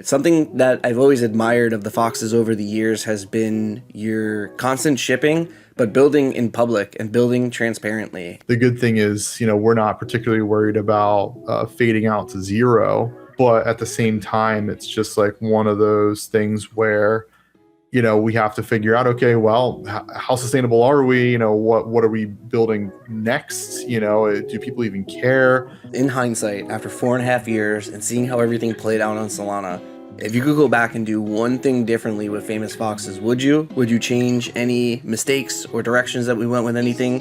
Something that I've always admired of the Foxes over the years has been your constant shipping, but building in public and building transparently. The good thing is, we're not particularly worried about fading out to zero, but at the same time, it's just like one of those things where, we have to figure out, okay, well, how sustainable are we? What are we building next? Do people even care? In hindsight, after 4.5 years and seeing how everything played out on Solana, if you could go back and do one thing differently with Famous Foxes, would you? Would you change any mistakes or directions that we went with anything?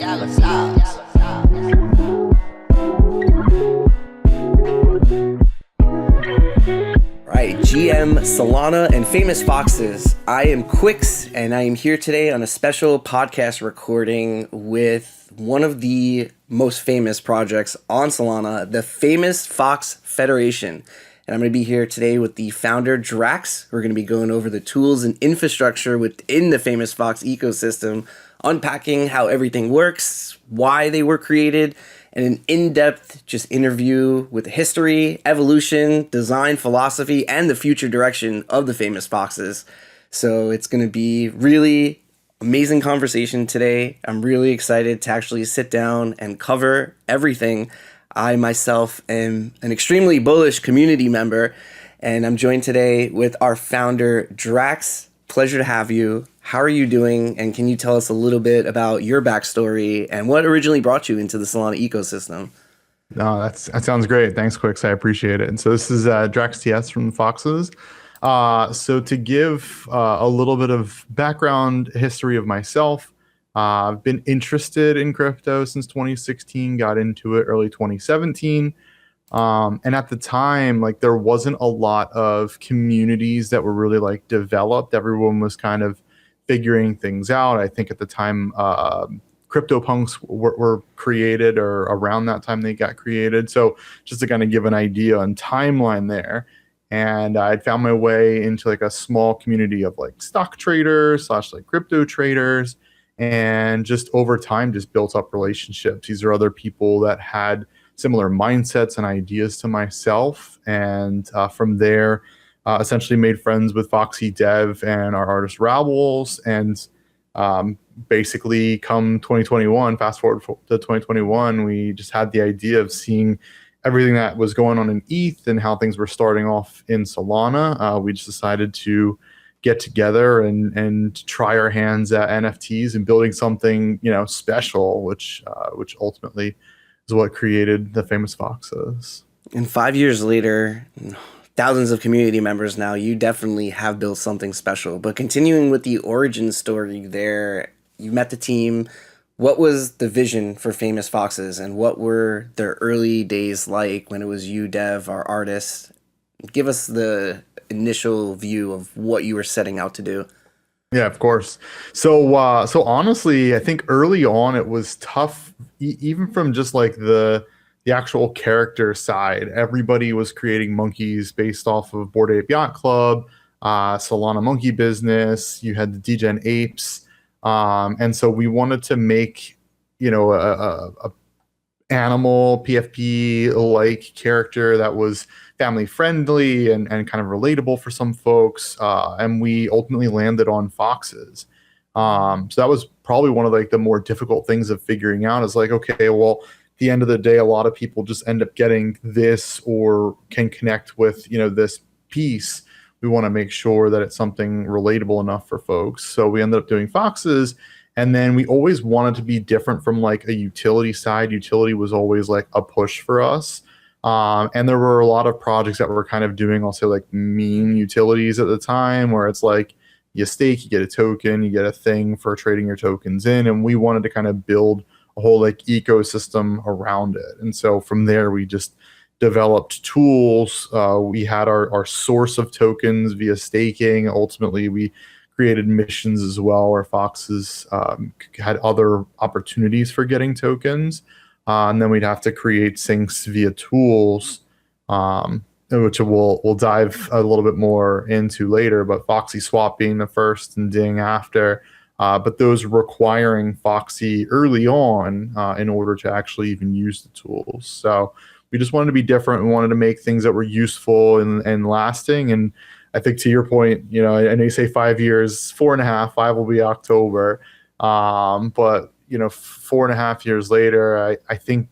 Right, GM, Solana, and Famous Foxes. I am Quix, and I am here today on a special podcast recording with one of the most famous projects on Solana, the Famous Fox Federation. And I'm going to be here today with the founder, Draxxts. We're going to be going over the tools and infrastructure within the Famous Fox ecosystem, unpacking how everything works, why they were created, and an in-depth just interview with the history, evolution, design, philosophy, and the future direction of the Famous Foxes. So it's going to be really amazing conversation today. I'm really excited to actually sit down and cover everything. I myself am an extremely bullish community member, and I'm joined today with our founder, Draxxts. Pleasure to have you. How are you doing? And can you tell us a little bit about your backstory and what originally brought you into the Solana ecosystem? No, that sounds great. Thanks, Quix. I appreciate it. And so this is Draxxts from Foxes. So to give a little bit of background history of myself, I've been interested in crypto since 2016, got into it early 2017. And at the time, like there wasn't a lot of communities that were really like developed. Everyone was kind of figuring things out. I think at the time, CryptoPunks were created, or around that time they got created. So just to kind of give an idea on timeline there. And I'd found my way into like a small community of like stock traders / like crypto traders. And just over time, just built up relationships. These are other people that had similar mindsets and ideas to myself. And from there, essentially made friends with Foxy Dev and our artist Rawls. And basically come 2021, fast forward to 2021, we just had the idea of seeing everything that was going on in ETH and how things were starting off in Solana. We just decided to get together and try our hands at NFTs and building something, special, which ultimately is what created the Famous Foxes. And 5 years later, thousands of community members now, you definitely have built something special. But continuing with the origin story there, you met the team. What was the vision for Famous Foxes, and what were their early days like when it was you, Dev, our artist? Give us the initial view of what you were setting out to do. Yeah, of course. So honestly, I think early on it was tough, even from just like the actual character side. Everybody was creating monkeys based off of Bored Ape Yacht Club, Solana Monkey Business. You had the Degen Apes, and so we wanted to make a animal PFP like character that was family friendly and kind of relatable for some folks, and we ultimately landed on foxes. So that was probably one of like the more difficult things of figuring out, is like, okay, well, at the end of the day, a lot of people just end up getting this or can connect with this piece. We want to make sure that it's something relatable enough for folks, so we ended up doing foxes. And then we always wanted to be different from like a utility side. Utility was always like a push for us. And there were a lot of projects that were kind of doing also like meme utilities at the time, where it's like you stake, you get a token, you get a thing for trading your tokens in. And we wanted to kind of build a whole like ecosystem around it. And so from there, we just developed tools. We had our source of tokens via staking. Ultimately, we created missions as well, where foxes had other opportunities for getting tokens. And then we'd have to create syncs via tools, which we'll dive a little bit more into later, but FoxySwap being the first and Ding after. But those requiring Foxy early on in order to actually even use the tools. So We just wanted to be different. We wanted to make things that were useful and lasting. And I think to your point, I know you say 5 years, 4.5, five will be October. But 4.5 years later, I think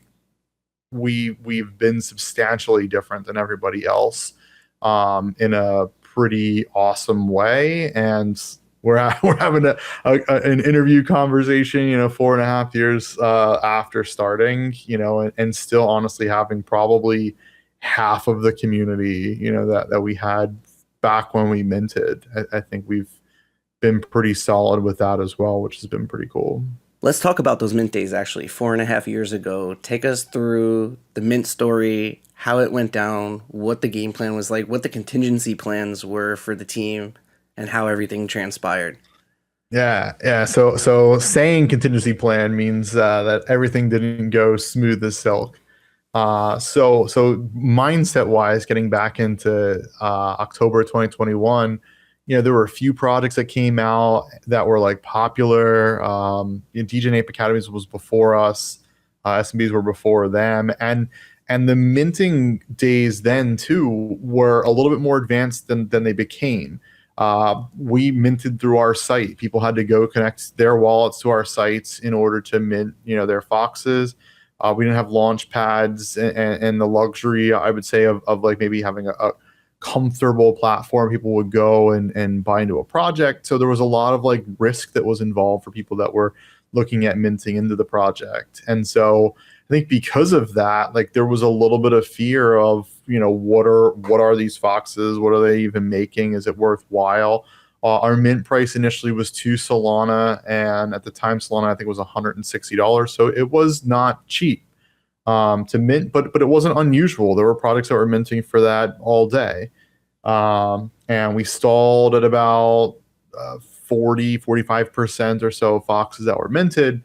we've been substantially different than everybody else, in a pretty awesome way. And we're having an interview conversation, 4.5 years after starting, and still honestly having probably half of the community, that we had back when we minted. I think we've been pretty solid with that as well, which has been pretty cool. Let's talk about those mint days, actually. 4.5 years ago. Take us through the mint story, how it went down, what the game plan was like, what the contingency plans were for the team, and how everything transpired. Yeah. So saying contingency plan means that everything didn't go smooth as silk. So mindset wise, getting back into October 2021, there were a few projects that came out that were like popular. DJ Nape Academies was before us. SMBs were before them, and the minting days then too were a little bit more advanced than they became. We minted through our site. People had to go connect their wallets to our sites in order to mint, their foxes. We didn't have launch pads and the luxury, I would say, of like maybe having a comfortable platform people would go and buy into a project. So there was a lot of like risk that was involved for people that were looking at minting into the project. And so I think because of that, like there was a little bit of fear of, what are these foxes? What are they even making? Is it worthwhile? Our mint price initially was 2 Solana, and at the time Solana I think was $160. So it was not cheap to mint, but it wasn't unusual. There were products that were minting for that all day. And we stalled at about 45% or so foxes that were minted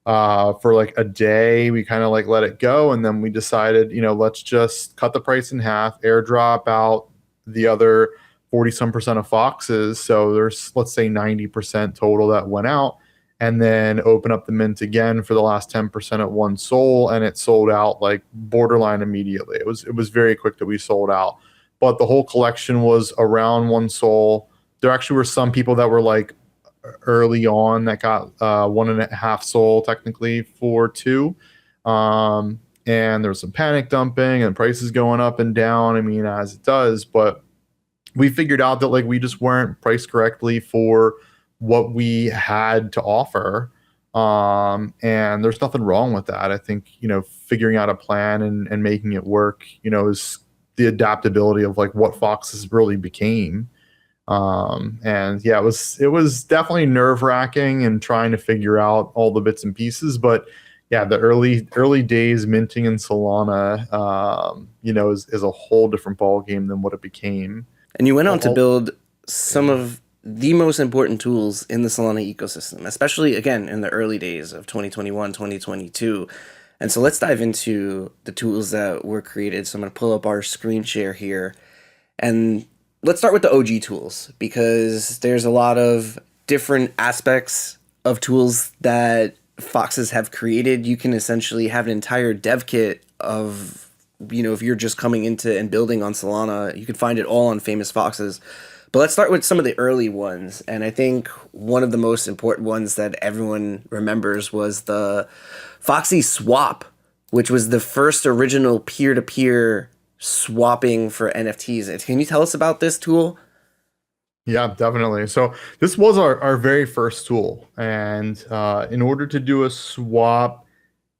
for like a day. We kind of like let it go, and then we decided, let's just cut the price in half, airdrop out the other 40 some percent of foxes. So there's, let's say, 90% total that went out, and then open up the mint again for the last 10% at 1 Sol, and it sold out like borderline immediately. It was very quick that we sold out, but the whole collection was around 1 Sol. There actually were some people that were like early on that got 1.5 Sol technically for 2. And there was some panic dumping and prices going up and down. I mean, as it does, but we figured out that like we just weren't priced correctly for what we had to offer. And there's nothing wrong with that. I think, figuring out a plan and making it work, is the adaptability of like what Foxes really became. And yeah, it was definitely nerve-wracking and trying to figure out all the bits and pieces. But yeah, the early days minting in Solana, is a whole different ball game than what it became. And you went on to build some of the most important tools in the Solana ecosystem, especially, again, in the early days of 2021, 2022. And so let's dive into the tools that were created. So I'm going to pull up our screen share here. And let's start with the OG tools, because there's a lot of different aspects of tools that Foxes have created. You can essentially have an entire dev kit of, if you're just coming into and building on Solana, you can find it all on Famous Foxes. But let's start with some of the early ones. And I think one of the most important ones that everyone remembers was the FoxySwap, which was the first original peer-to-peer swapping for NFTs. Can you tell us about this tool? Yeah, definitely. So this was our very first tool. And in order to do a swap,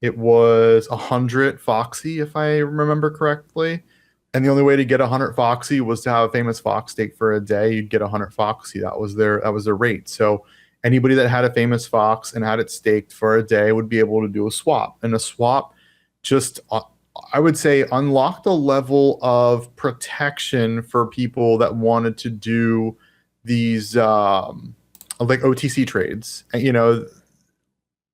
it was 100 Foxy, if I remember correctly. And the only way to get 100 Foxy was to have a Famous Fox stake for a day. You'd get 100 Foxy. That was their rate. So anybody that had a Famous Fox and had it staked for a day would be able to do a swap. And a swap just, I would say, unlocked a level of protection for people that wanted to do these like OTC trades. And,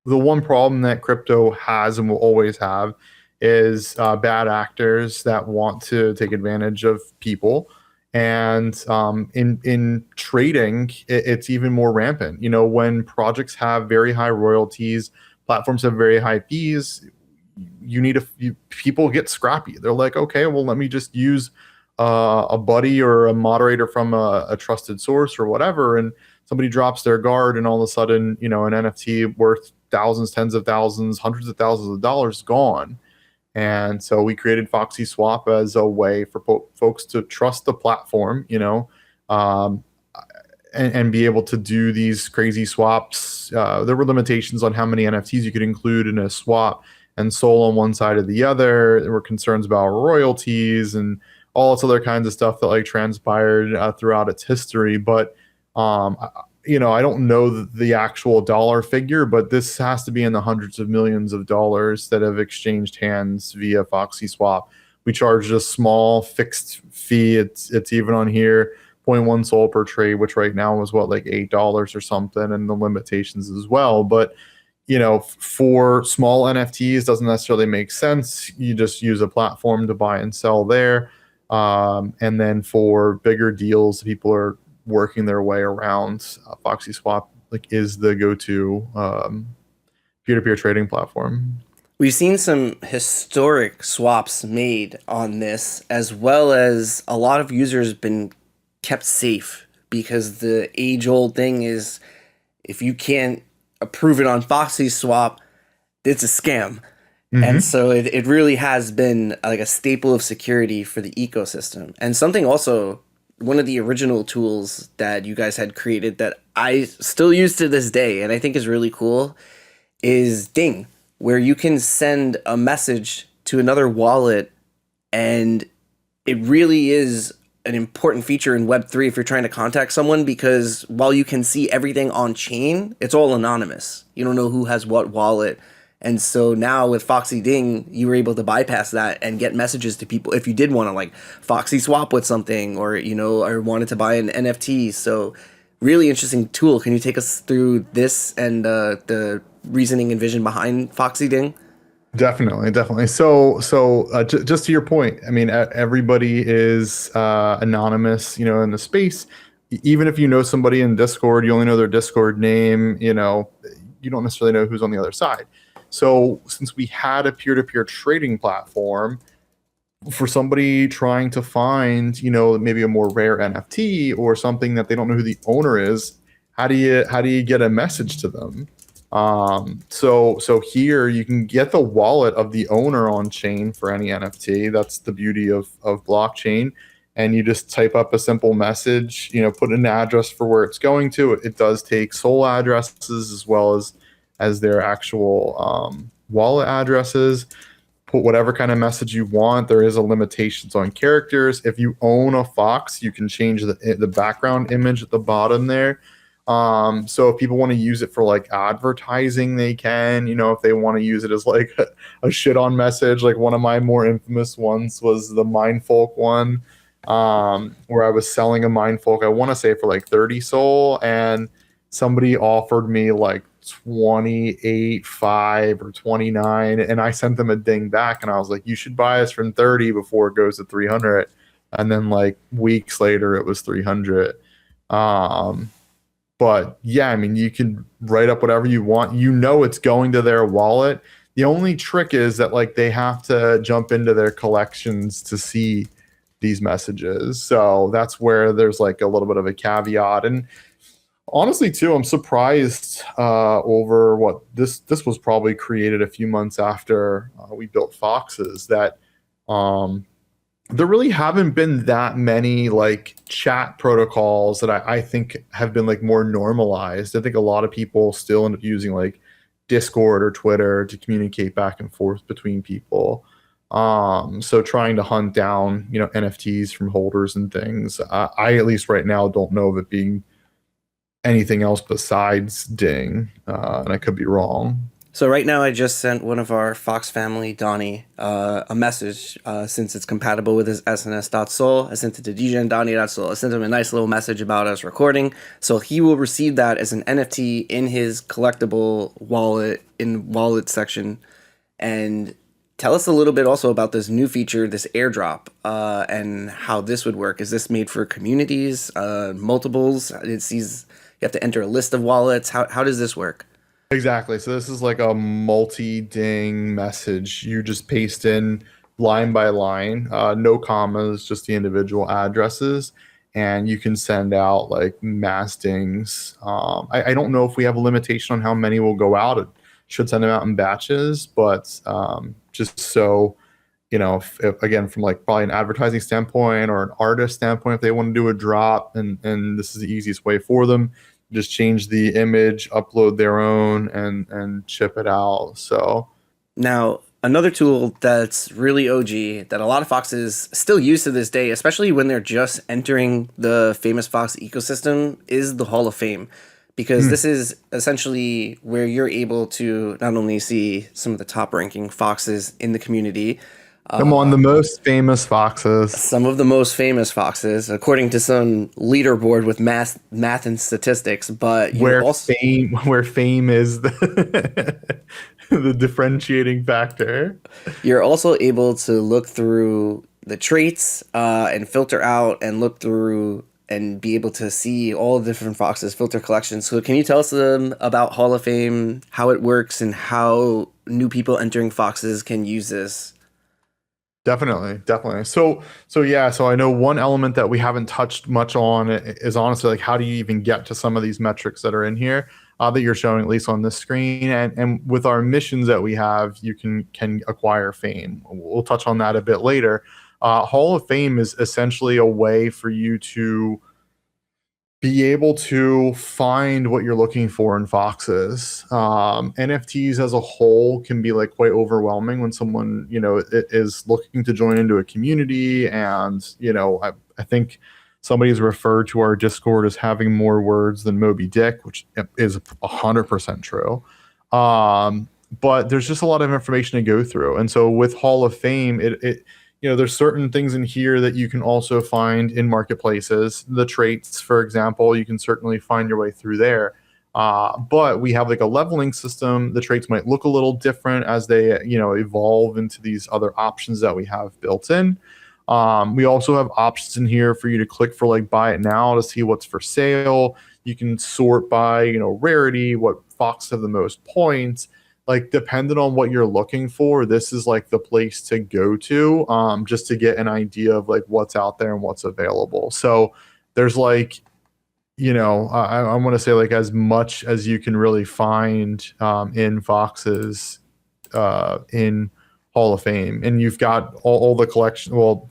the one problem that crypto has and will always have is bad actors that want to take advantage of people. And in trading, it's even more rampant. When projects have very high royalties, platforms have very high fees, people get scrappy. They're like, okay, well, let me just use a buddy or a moderator from a trusted source or whatever, and somebody drops their guard, and all of a sudden, an NFT worth thousands, tens of thousands, hundreds of thousands of dollars gone. And so we created FoxySwap as a way for folks to trust the platform, um, and be able to do these crazy swaps. There were limitations on how many NFTs you could include in a swap and Sol on one side or the other. There were concerns about royalties and all this other kinds of stuff that like transpired throughout its history. But I don't know the actual dollar figure, but this has to be in the hundreds of millions of dollars that have exchanged hands via FoxySwap. We charged a small fixed fee. It's even on here, zero point 0.1 Sol per trade, which right now is like $8 or something, and the limitations as well. But for small NFTs, doesn't necessarily make sense. You just use a platform to buy and sell there. And then for bigger deals, people are working their way around. FoxySwap is the go-to peer-to-peer trading platform. We've seen some historic swaps made on this, as well as a lot of users been kept safe, because the age-old thing is, if you can't approve it on FoxySwap, it's a scam. Mm-hmm. And so it really has been like a staple of security for the ecosystem. And something also, one of the original tools that you guys had created that I still use to this day, and I think is really cool, is Ding, where you can send a message to another wallet, and it really is an important feature in Web3 if you're trying to contact someone, because while you can see everything on chain, it's all anonymous. You don't know who has what wallet. And so now with Foxy Ding, you were able to bypass that and get messages to people if you did want to like Foxy swap with something, or or wanted to buy an NFT. So really interesting tool. Can you take us through this and the reasoning and vision behind Foxy Ding? Definitely. So just to your point, I mean, everybody is anonymous, in the space. Even if you know somebody in Discord, you only know their Discord name. You don't necessarily know who's on the other side. So since we had a peer-to-peer trading platform, for somebody trying to find, maybe a more rare NFT or something that they don't know who the owner is, how do you get a message to them? So here you can get the wallet of the owner on chain for any NFT. That's the beauty of blockchain. And you just type up a simple message, put an address for where it's going to. It does take Sol addresses as well as their actual wallet addresses. Put whatever kind of message you want. There is a limitations on characters. If you own a Fox, you can change the background image at the bottom there. So if people want to use it for like advertising, they can. If they want to use it as like a shit on message, like one of my more infamous ones was the Mindfolk one, where I was selling a Mindfolk, I want to say for like 30 Sol, and somebody offered me like 28.5 or 29, and I sent them a ding back, and I was like, you should buy us from 30 before it goes to 300. And then like weeks later it was 300. But yeah, I mean, you can write up whatever you want. It's going to their wallet. The only trick is that like they have to jump into their collections to see these messages. So that's where there's like a little bit of a caveat. And honestly, too, I'm surprised over what this was probably created a few months after we built Foxes, that there really haven't been that many like chat protocols that I think have been like more normalized. I think a lot of people still end up using like Discord or Twitter to communicate back and forth between people. So trying to hunt down, NFTs from holders and things, I at least right now don't know of it being anything else besides Ding, and I could be wrong. So right now I just sent one of our Fox family, Donnie, a message, since it's compatible with his SNS.sol. I sent it to DJandDonnie.sol. I sent him a nice little message about us recording. So he will receive that as an NFT in his collectible wallet, in wallet section. And tell us a little bit also about this new feature, this airdrop, and how this would work. Is this made for communities, multiples? It sees you have to enter a list of wallets. How does this work? Exactly. So this is like a multi-ding message. You just paste in line by line, no commas, just the individual addresses, and you can send out like mass dings. I don't know if we have a limitation on how many will go out. It should send them out in batches, but just so if again, from like probably an advertising standpoint or an artist standpoint, if they want to do a drop, and this is the easiest way for them, just change the image, upload their own, and ship it out. So Now, another tool that's really OG that a lot of foxes still use to this day, especially when they're just entering the famous fox ecosystem, is the Hall of Fame. Because this is essentially where you're able to not only see some of the top ranking foxes in the community, come on, the most famous foxes. some of the most famous foxes, according to some leaderboard with math and statistics, but you Where also fame is the differentiating factor. you're also able to look through the traits and filter out and look through and be able to see all the different foxes filter collections. So can you tell us about Hall of Fame, how it works, and how new people entering foxes can use this? Definitely, definitely. So yeah, so I know one element that we haven't touched much on is honestly like how do you even get to some of these metrics that are in here that you're showing at least on this screen, and with our missions that we have, you can acquire fame. We'll touch on that a bit later. Hall of Fame is essentially a way for you to be able to find what you're looking for in foxes. NFTs as a whole can be like quite overwhelming when someone, is looking to join into a community. And, I think somebody's referred to our Discord as having more words than Moby Dick, which is 100% true. But there's just a lot of information to go through. And so with Hall of Fame, there's certain things in here that you can also find in marketplaces. The traits, for example, you can certainly find your way through there. But we have like a leveling system. The traits might look a little different as they, evolve into these other options that we have built in. We also have options in here for you to click for like buy it now to see what's for sale. You can sort by, rarity, what fox have the most points. Like depending on what you're looking for, this is like the place to go to, just to get an idea of like what's out there and what's available. So there's like, I want to say like as much as you can really find in foxes in Hall of Fame, and you've got all the collection. Well,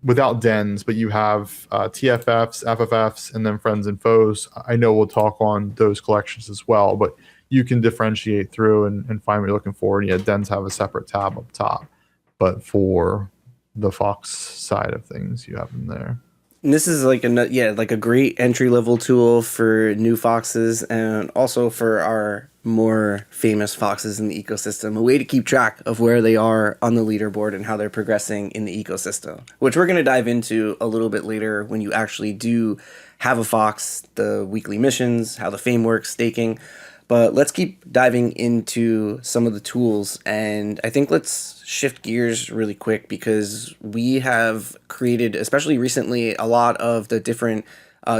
without dens, but you have TFFs, FFFs, and then friends and foes. I know we'll talk on those collections as well, but you can differentiate through and find what you're looking for. And yeah, dens have a separate tab up top, but for the Fox side of things, you have them there. And this is like a great entry level tool for new foxes and also for our more famous foxes in the ecosystem. A way to keep track of where they are on the leaderboard and how they're progressing in the ecosystem, which we're going to dive into a little bit later when you actually do have a fox, the weekly missions, how the fame works, staking. But let's keep diving into some of the tools. And I think let's shift gears really quick because we have created, especially recently, a lot of the different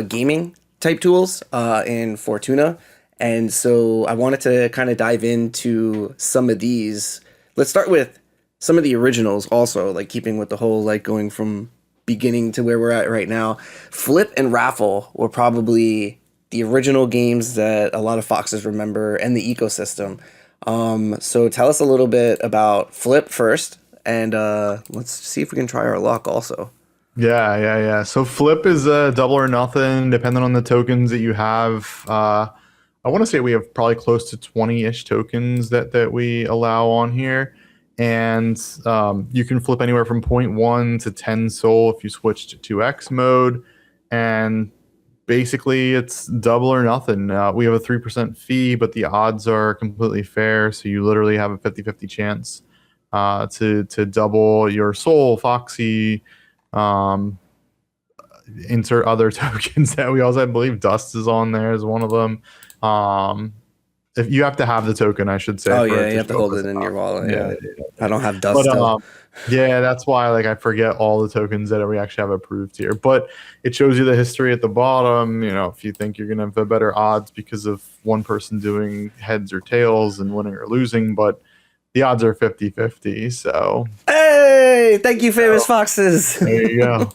gaming type tools in Fortuna. And so I wanted to kind of dive into some of these. Let's start with some of the originals also, like keeping with the whole like going from beginning to where we're at right now. Flip and Raffle were probably the original games that a lot of foxes remember and the ecosystem. So tell us a little bit about Flip first, and let's see if we can try our luck also. Yeah. So Flip is double or nothing, depending on the tokens that you have. I want to say we have probably close to 20-ish tokens that we allow on here. And you can flip anywhere from 0.1 to 10 SOL if you switch to 2x mode. And basically, it's double or nothing. We have a 3% fee, but the odds are completely fair. So you literally have a 50-50 chance to double your SOL, Foxy, insert other tokens that we also, I believe Dust is on there as one of them. if you have to have the token, I should say. Oh For yeah, it you to have to show up hold as it in an your option. wallet. Yeah, Yeah. I don't have Dust But still. yeah, that's why like I forget all the tokens that we actually have approved here. But it shows you the history at the bottom. You know, if you think you're gonna have the better odds because of one person doing heads or tails and winning or losing, but the odds are 50-50. So Hey, thank you, famous foxes. there you go.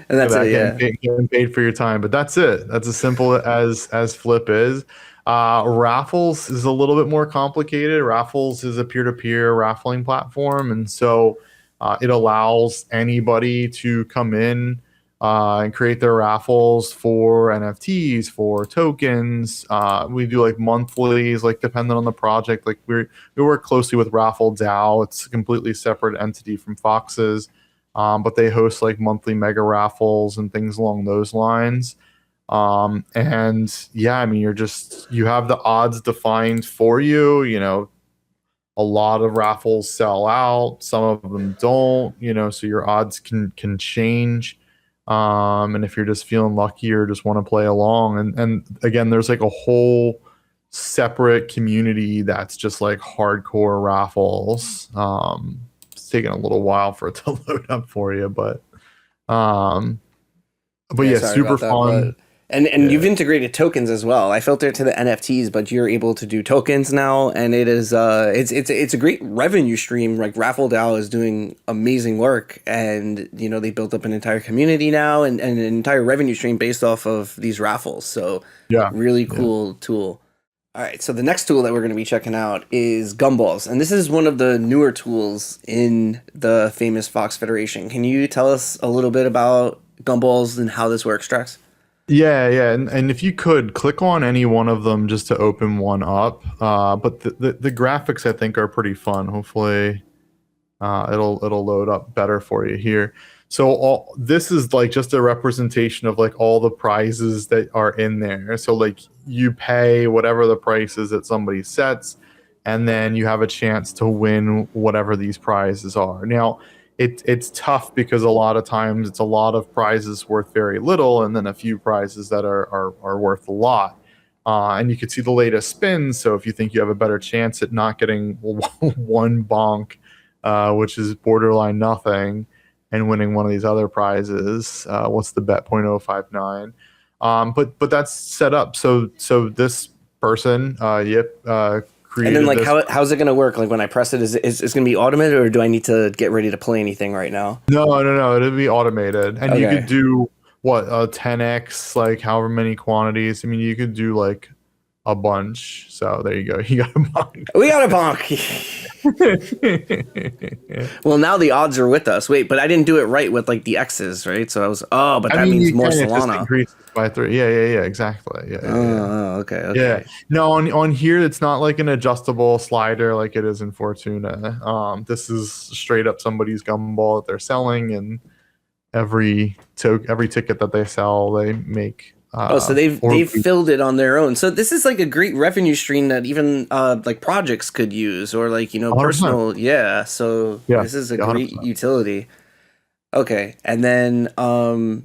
And Look that's at it. that, Yeah. getting paid for your time. But that's it. That's as simple as Flip is. Raffles is a little bit more complicated. Raffles is a peer-to-peer raffling platform, and so it allows anybody to come in and create their raffles for NFTs, for tokens. We do like monthlies, like depending on the project. Like we work closely with Raffle DAO. It's a completely separate entity from Fox's. But they host like monthly mega raffles and things along those lines. And yeah, I mean, you have the odds defined for you. You know, a lot of raffles sell out, some of them don't. You know, so your odds can change. And if you're just feeling lucky or just want to play along, and again, there's like a whole separate community that's just like hardcore raffles. It's taking a little while for it to load up for you, um, but Yeah, yeah, sorry super about that. But fun. and you've Yeah, integrated tokens as well. I filtered to the NFTs, but you're able to do tokens now, and it is it's a great revenue stream. Like Raffle DAO is doing amazing work, and you know they built up an entire community now and an entire revenue stream based off of these raffles. So yeah, really yeah. cool tool. All right, so the next tool that we're going to be checking out is Gumballs, and this is one of the newer tools in the famous Fox Federation. Can you tell us a little bit about Gumballs and how this works, Drax? Yeah. And if you could click on any one of them just to open one up. But the graphics I think are pretty fun. Hopefully, it'll load up better for you here. So this is like just a representation of like all the prizes that are in there. So like you pay whatever the price is that somebody sets, and then you have a chance to win whatever these prizes are. Now, it's tough because a lot of times it's a lot of prizes worth very little, and then a few prizes that are worth a lot. And you can see the latest spins. So if you think you have a better chance at not getting one bonk, which is borderline nothing, and winning one of these other prizes, what's the bet? 0.059. But that's set up. So this person, And then created like this. how's it gonna work? Like when I press it, is it's gonna be automated or do I need to get ready to play anything right now? No. It'll be automated, and you Okay. could do what 10x, like however many quantities. I mean, you could do like a bunch. So there you go. You got a bunch. We got a bonk. Well, now the odds are with us. Wait, but I didn't do it right with like the X's, right? So I was but I that mean, means you more can. It just Solana. increases by 3. Yeah. Exactly. Yeah. Okay, Yeah. okay. No, on here it's not like an adjustable slider like it is in Fortuna. This is straight up somebody's gumball that they're selling, and every ticket that they sell, they make Oh, so or they've filled it on their own. So this is like a great revenue stream that even like projects could use or like, you know, 100%. personal. Yeah. So Yeah, this is a great 100%. utility. Okay. And then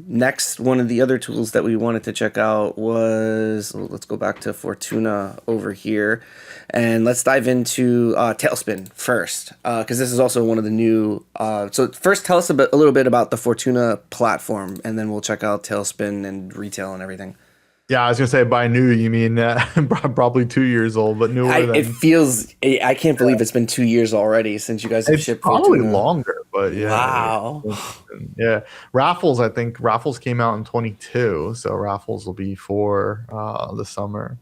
next, one of the other tools that we wanted to check out was, let's go back to Fortuna over here. And let's dive into Tailspin first, because this is also one of the new. So first, tell us a little bit about the Fortuna platform, and then we'll check out Tailspin and retail and everything. Yeah, I was gonna say by new you mean probably 2 years old, but newer It than. feels, I can't believe it's been 2 years already since you guys have It's shipped probably Fortuna. longer, but yeah. Wow. Yeah. Raffles, I think Raffles came out in 22, so Raffles will be for the summer.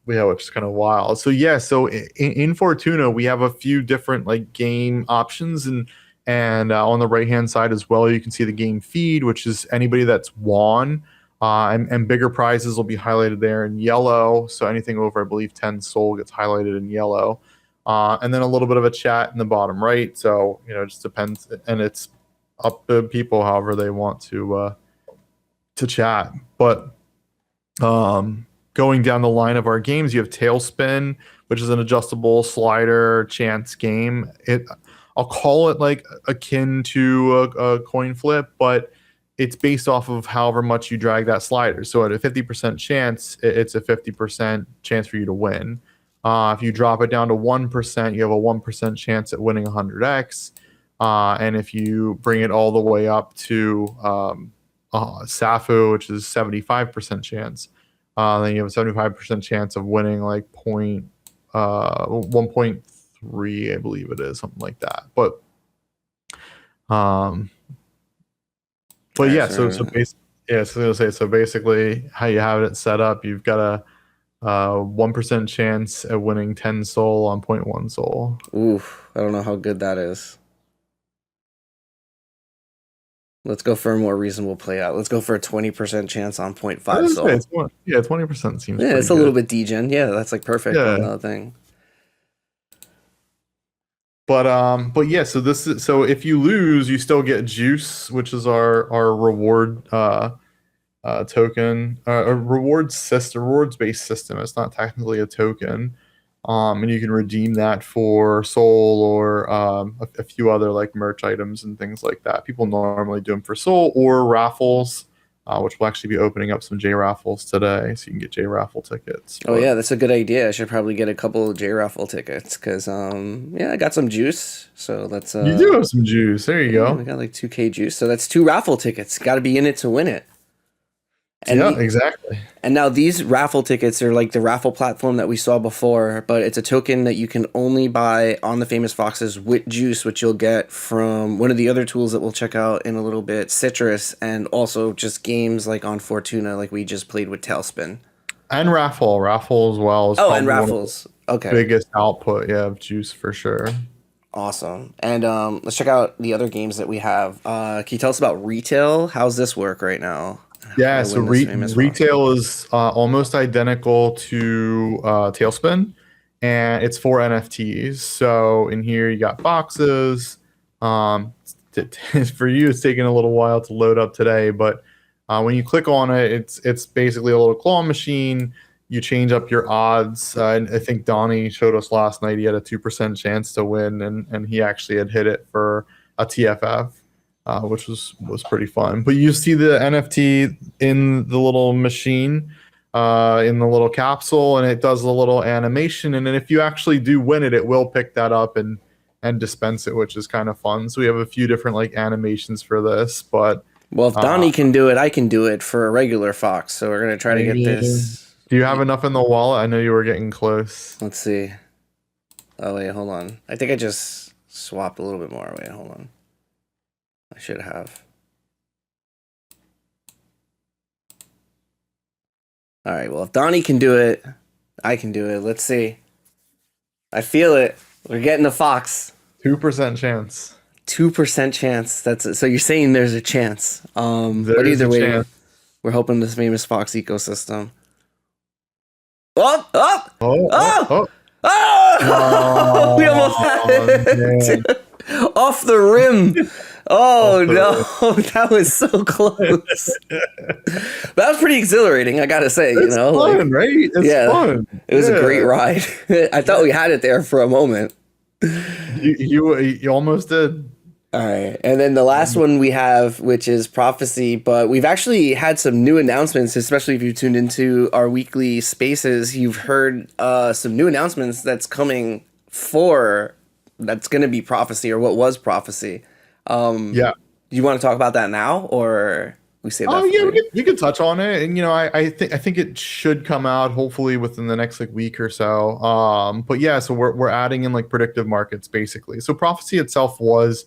Yeah, which is kind of wild. So yeah, so in Fortuna we have a few different like game options, and on the right hand side as well you can see the game feed, which is anybody that's won. And bigger prizes will be highlighted there in yellow. So anything over, I believe, 10 soul gets highlighted in yellow. And then a little bit of a chat in the bottom right. So, you know, it just depends. And it's up to people however they want to chat. But going down the line of our games, you have Tailspin, which is an adjustable slider chance game. I'll call it like akin to a coin flip, but it's based off of however much you drag that slider. So at a 50% chance, it's a 50% chance for you to win. If you drop it down to 1%, you have a 1% chance at winning 100x. And if you bring it all the way up to SAFU, which is 75% chance, then you have a 75% chance of winning like 1.3, I believe it is, something like that. But yeah, so basically how you have it set up, you've got a 1% chance at winning 10 soul on 0.1 soul. Oof, I don't know how good that is. Let's go for a more reasonable play out. Let's go for a 20% chance on 0.5 soul. Yeah, 20% seems yeah, it's a good. little bit degen. Yeah, that's like perfect on the thing. But yeah, so if you lose, you still get juice, which is our reward token, a rewards based system. It's not technically a token, and you can redeem that for soul or a few other like merch items and things like that. People normally do them for soul or raffles, which will actually be opening up some J raffles today, so you can get J raffle tickets. Oh yeah, that's a good idea. I should probably get a couple of J raffle tickets because yeah, I got some juice. So let's. You do have some juice. There you go. I got like 2K juice, so that's 2 raffle tickets. Got to be in it to win it. And yeah, exactly. And now these raffle tickets are like the raffle platform that we saw before, but it's a token that you can only buy on the Famous Foxes with juice, which you'll get from one of the other tools that we'll check out in a little bit, Citrus, and also just games like on Fortuna, like we just played with Tailspin. And raffle as well. And raffles. Okay. Biggest output, yeah, of juice for sure. Awesome. And let's check out the other games that we have. Can you tell us about retail? How's this work right now? Yeah, so retail is almost identical to Tailspin, and it's for NFTs. So in here you got boxes. For you, it's taking a little while to load up today, but when you click on it, it's basically a little claw machine. You change up your odds. And I think Donnie showed us last night he had a 2% chance to win, and he actually had hit it for a TFF. Which was pretty fun. But you see the NFT in the little machine, in the little capsule, and it does a little animation. And then if you actually do win it, it will pick that up and dispense it, which is kind of fun. So we have a few different like animations for this. But well, if Donnie can do it, I can do it for a regular Fox. So we're gonna try to get this. Do you have enough in the wallet? I know you were getting close. Let's see. Oh wait, hold on. I think I just swapped a little bit more. Wait, hold on. I should have. All right, well, if Donnie can do it, I can do it. Let's see. I feel it. We're getting the Fox. 2% chance. 2% chance. That's it. So you're saying there's a chance. But either way, we're hoping this Famous Fox ecosystem. Oh! We almost had it. Off the rim. Oh no, that was so close. That was pretty exhilarating, I gotta say. It's fun, right? It's fun. It was a great ride. I thought we had it there for a moment. You almost did. All right, and then the last one we have, which is Prophecy, but we've actually had some new announcements, especially if you tuned into our weekly spaces. You've heard some new announcements that's coming that's going to be Prophecy, or what was Prophecy. Yeah. You want to talk about that now, or we say that? Oh yeah, we can touch on it, and I think it should come out hopefully within the next like week or so. But yeah, so we're adding in like predictive markets basically. So Prophecy itself was,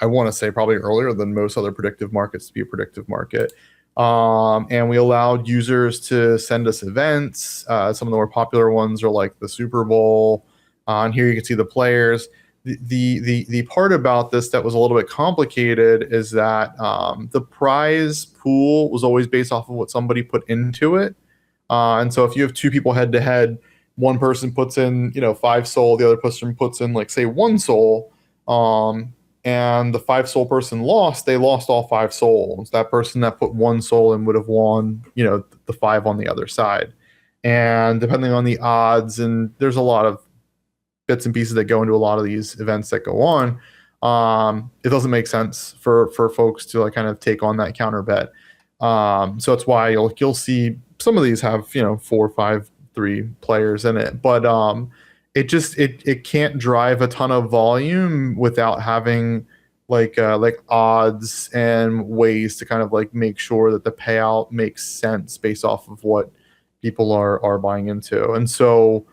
I want to say, probably earlier than most other predictive markets to be a predictive market. And we allowed users to send us events. Some of the more popular ones are like the Super Bowl. And here you can see the players. The part about this that was a little bit complicated is that the prize pool was always based off of what somebody put into it. And so if you have two people head to head, one person puts in 5 soul, the other person puts in like say 1 soul, and the 5 soul person lost, they lost all 5 souls. That person that put 1 soul in would have won the 5 on the other side. And depending on the odds, and there's a lot of bits and pieces that go into a lot of these events that go on, it doesn't make sense for folks to like kind of take on that counter bet. So that's why you'll see some of these have, you know, 4, 5, 3 players in it, but it can't drive a ton of volume without having like odds and ways to kind of like make sure that the payout makes sense based off of what people are buying into. And so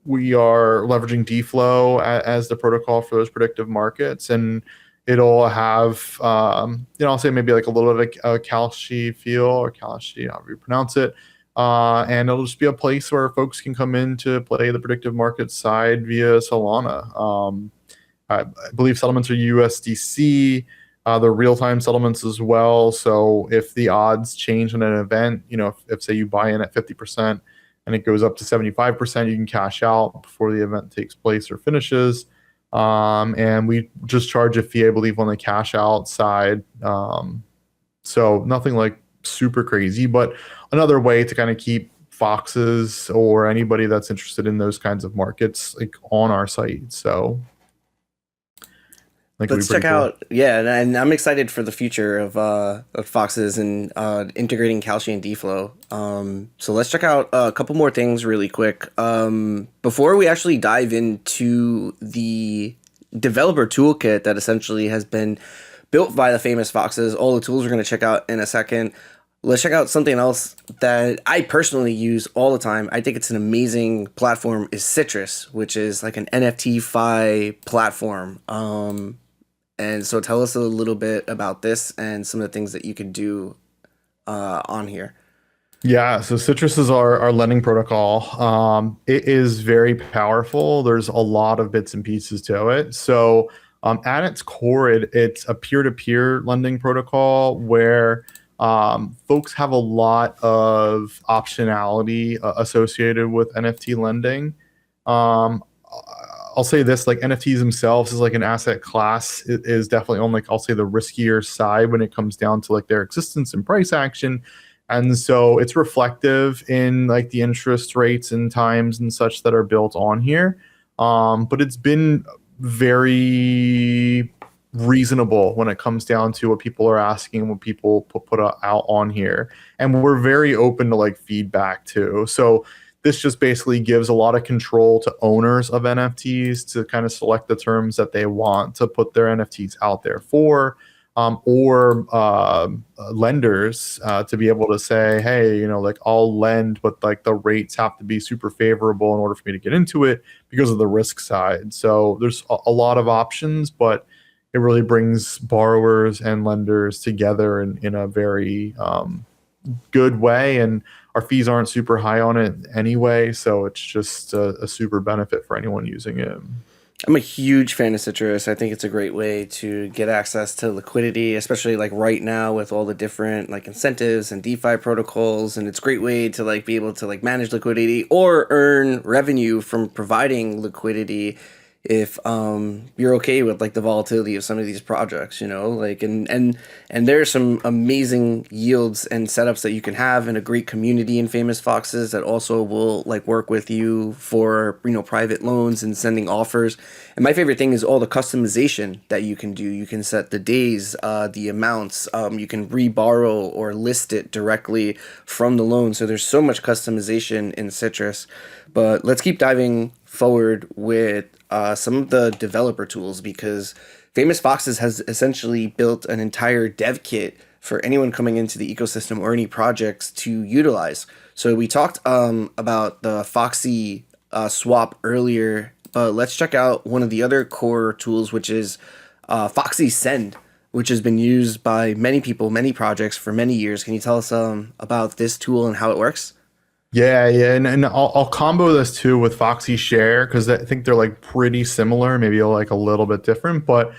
we are leveraging DFlow as the protocol for those predictive markets, and it'll have you know, I'll say maybe like a little bit of a Kalshi feel, or Kalshi, however you pronounce it. And it'll just be a place where folks can come in to play the predictive market side via Solana. I believe settlements are USDC. The real-time settlements as well. So if the odds change in an event, you know, if say you buy in at 50% and it goes up to 75%, you can cash out before the event takes place or finishes. And we just charge a fee, I believe, on the cash out side. So nothing like super crazy, but another way to kind of keep foxes or anybody that's interested in those kinds of markets like on our site. So let's check out, yeah, and I'm excited for the future of foxes and integrating Kalshi and DFlow. So let's check out a couple more things really quick before we actually dive into the developer toolkit that essentially has been built by the famous foxes. All the tools we're going to check out in a second. Let's check out something else that I personally use all the time. I think it's an amazing platform, is Citrus, which is like an NFT-fi platform. And so tell us a little bit about this and some of the things that you can do on here. Yeah, so Citrus is our lending protocol. It is very powerful. There's a lot of bits and pieces to it. So at its core, it's a peer-to-peer lending protocol where folks have a lot of optionality associated with NFT lending. I'll say this, like NFTs themselves is like an asset class. It is definitely on like, I'll say, the riskier side when it comes down to like their existence and price action. And so it's reflective in like the interest rates and times and such that are built on here. But it's been very reasonable when it comes down to what people are asking, what people put out on here. And we're very open to like feedback too. So this just basically gives a lot of control to owners of NFTs to kind of select the terms that they want to put their NFTs out there for, or lenders to be able to say, hey, you know, like I'll lend, but like the rates have to be super favorable in order for me to get into it because of the risk side. So there's a lot of options, but it really brings borrowers and lenders together in a very good way. And our fees aren't super high on it anyway, so it's just a super benefit for anyone using it. I'm a huge fan of Citrus. I think it's a great way to get access to liquidity, especially like right now with all the different like incentives and DeFi protocols. And it's a great way to like be able to like manage liquidity or earn revenue from providing liquidity if you're okay with like the volatility of some of these projects, you know, like and there's some amazing yields and setups that you can have in a great community in Famous Foxes that also will like work with you for, you know, private loans and sending offers. And my favorite thing is all the customization that you can do. You can set the days, the amounts, you can reborrow or list it directly from the loan. So there's so much customization in Citrus. But let's keep diving forward with some of the developer tools, because Famous Foxes has essentially built an entire dev kit for anyone coming into the ecosystem or any projects to utilize. So we talked about the Foxy swap earlier, but let's check out one of the other core tools, which is Foxy Send, which has been used by many people, many projects for many years. Can you tell us about this tool and how it works? Yeah, and I'll combo this too with Foxy Share because I think they're like pretty similar, maybe like a little bit different, but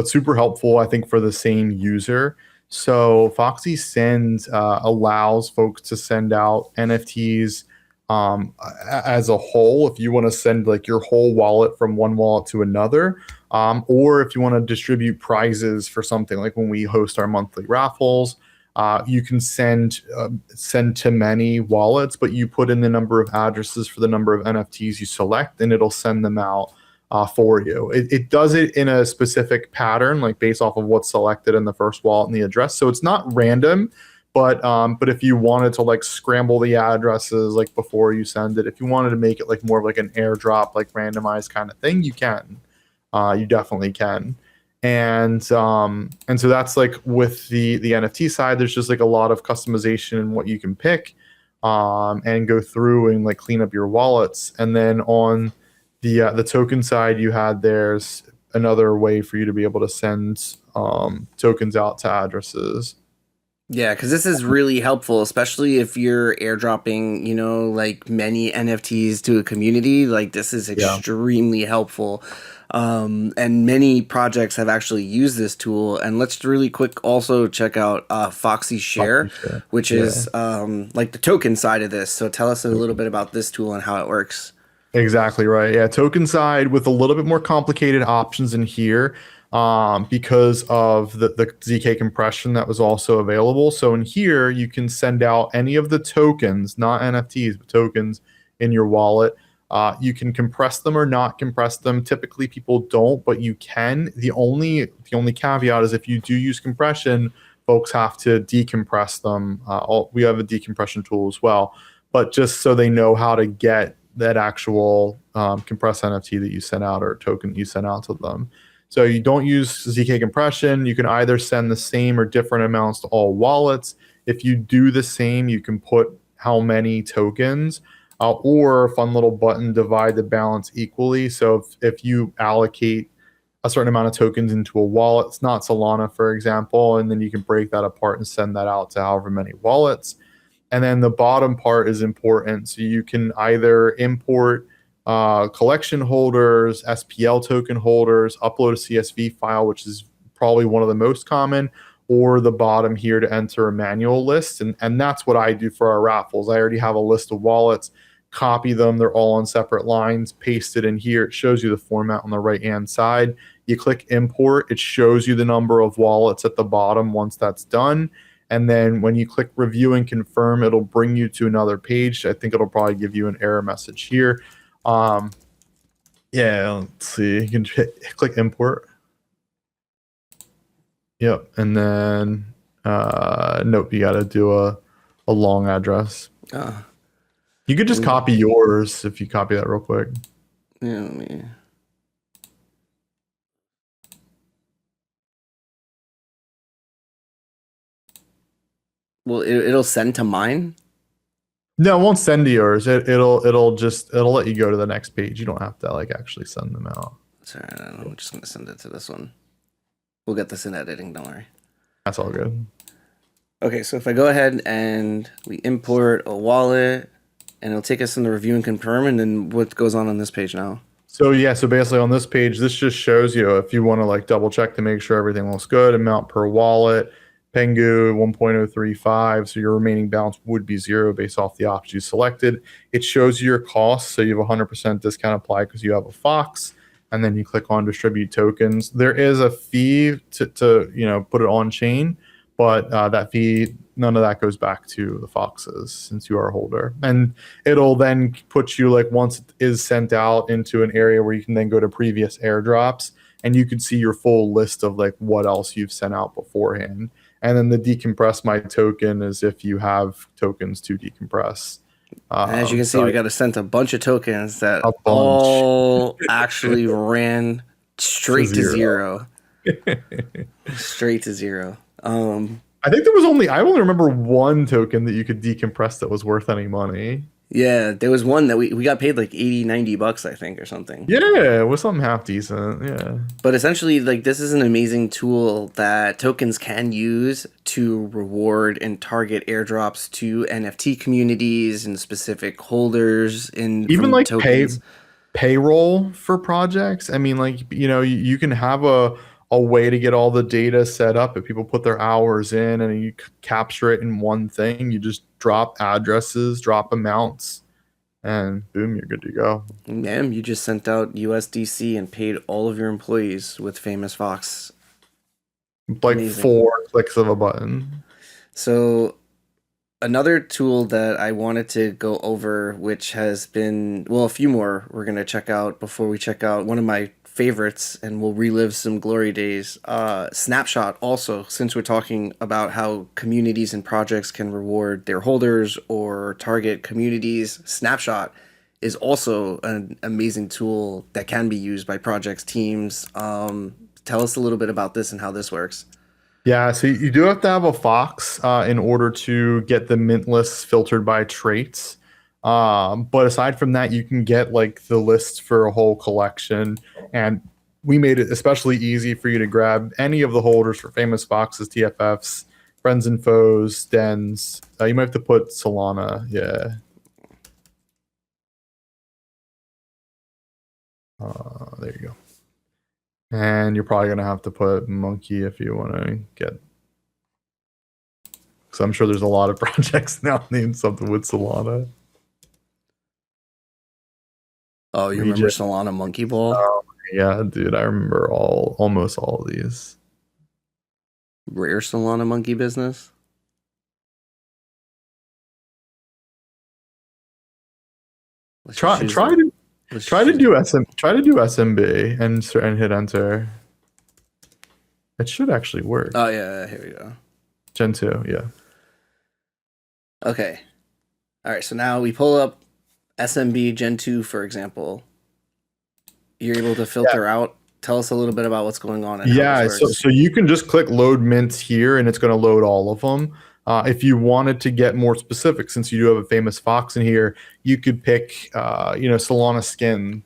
super helpful, I think, for the same user. So Foxy Send allows folks to send out NFTs as a whole. If you want to send like your whole wallet from one wallet to another, or if you want to distribute prizes for something like when we host our monthly raffles. You can send to many wallets, but you put in the number of addresses for the number of NFTs you select, and it'll send them out for you. It does it in a specific pattern, like based off of what's selected in the first wallet and the address. So it's not random, but if you wanted to like scramble the addresses like before you send it, if you wanted to make it like more of like an airdrop, like randomized kind of thing, you can. You definitely can. And so that's like with the NFT side, there's just like a lot of customization in what you can pick, and go through and like clean up your wallets. And then on the token side, there's another way for you to be able to send tokens out to addresses. Yeah, because this is really helpful, especially if you're airdropping, like many NFTs to a community. Like this is Yeah. extremely helpful. And many projects have actually used this tool. And let's really quick also check out Foxy Share, which is like the token side of this. So tell us a little bit about this tool and how it works. Exactly right. Yeah, token side with a little bit more complicated options in here, because of the ZK compression that was also available. So in here, you can send out any of the tokens, not NFTs, but tokens in your wallet. You can compress them or not compress them. Typically, people don't, but you can. The only caveat is if you do use compression, folks have to decompress them. We have a decompression tool as well, but just so they know how to get that actual compressed NFT that you sent out or token that you sent out to them. So you don't use ZK compression. You can either send the same or different amounts to all wallets. If you do the same, you can put how many tokens, or a fun little button, divide the balance equally. So if you allocate a certain amount of tokens into a wallet, it's not Solana, for example, and then you can break that apart and send that out to however many wallets. And then the bottom part is important. So you can either import collection holders, SPL token holders, upload a CSV file, which is probably one of the most common, or the bottom here to enter a manual list. And that's what I do for our raffles. I already have a list of wallets, copy them. They're all on separate lines, paste it in here. It shows you the format on the right-hand side. You click import. It shows you the number of wallets at the bottom once that's done. And then when you click review and confirm, it'll bring you to another page. I think it'll probably give you an error message here. Yeah, let's see. You can click import. Yep. And then, nope, you got to do a long address. You could just copy yours if you copy that real quick. Yeah, let me... Well, it'll send to mine. No, it won't send to yours. It'll let you go to the next page. You don't have to like actually send them out. Sorry, I'm just gonna send it to this one. We'll get this in editing. Don't worry. That's all good. Okay, so if I go ahead and we import a wallet, and it'll take us in the review and confirm, and then what goes on this page now? So yeah, so basically on this page, this just shows you if you want to like double check to make sure everything looks good, amount per wallet, Pengu 1.035, so your remaining balance would be 0 based off the options you selected. It shows you your costs, so you have 100% discount applied because you have a Fox, and then you click on distribute tokens. There is a fee to put it on chain, but that fee, none of that goes back to the Foxes since you are a holder. And it'll then put you, like, once it is sent out, into an area where you can then go to previous airdrops, and you can see your full list of like what else you've sent out beforehand. And then the decompress my token is if you have tokens to decompress. As you can see, we got to send a bunch of tokens that all actually ran straight to zero. Straight to zero. I think I only remember one token that you could decompress that was worth any money. Yeah, there was one that we got paid like $80-$90, I think, or something. Yeah, it was something half decent. Yeah. But essentially, like, this is an amazing tool that tokens can use to reward and target airdrops to NFT communities and specific holders in even like tokens. Payroll for projects. I mean, like, you can have a way to get all the data set up. If people put their hours in and you capture it in one thing, you just drop addresses, drop amounts, and boom, you're good to go. Man, you just sent out USDC and paid all of your employees with Famous Fox. Like amazing. 4 clicks of a button. So Another tool that I wanted to go over, which has been, well, a few more we're going to check out before we check out one of my favorites, and we'll relive some glory days. Snapshot, also, since we're talking about how communities and projects can reward their holders or target communities, Snapshot is also an amazing tool that can be used by projects, teams. Tell us a little bit about this and how this works. Yeah, so you do have to have a Fox in order to get the mint lists filtered by traits. But aside from that, you can get like the lists for a whole collection. And we made it especially easy for you to grab any of the holders for famous Foxes, TFFs, friends and foes, dens. You might have to put Solana. Yeah. There you go. And you're probably going to have to put monkey if you want to get. So I'm sure there's a lot of projects now named something with Solana. Oh, you remember Solana Monkey Ball? Oh, yeah, dude, I remember almost all of these. Rare Solana Monkey business? Try to do SMB and hit enter. It should actually work. Oh yeah, here we go. Gen 2, yeah. Okay. All right, so now we pull up SMB Gen 2, for example. You're able to filter out. Tell us a little bit about what's going on. And yeah, so you can just click load mints here and it's going to load all of them. If you wanted to get more specific, since you do have a famous Fox in here, you could pick, Solana skin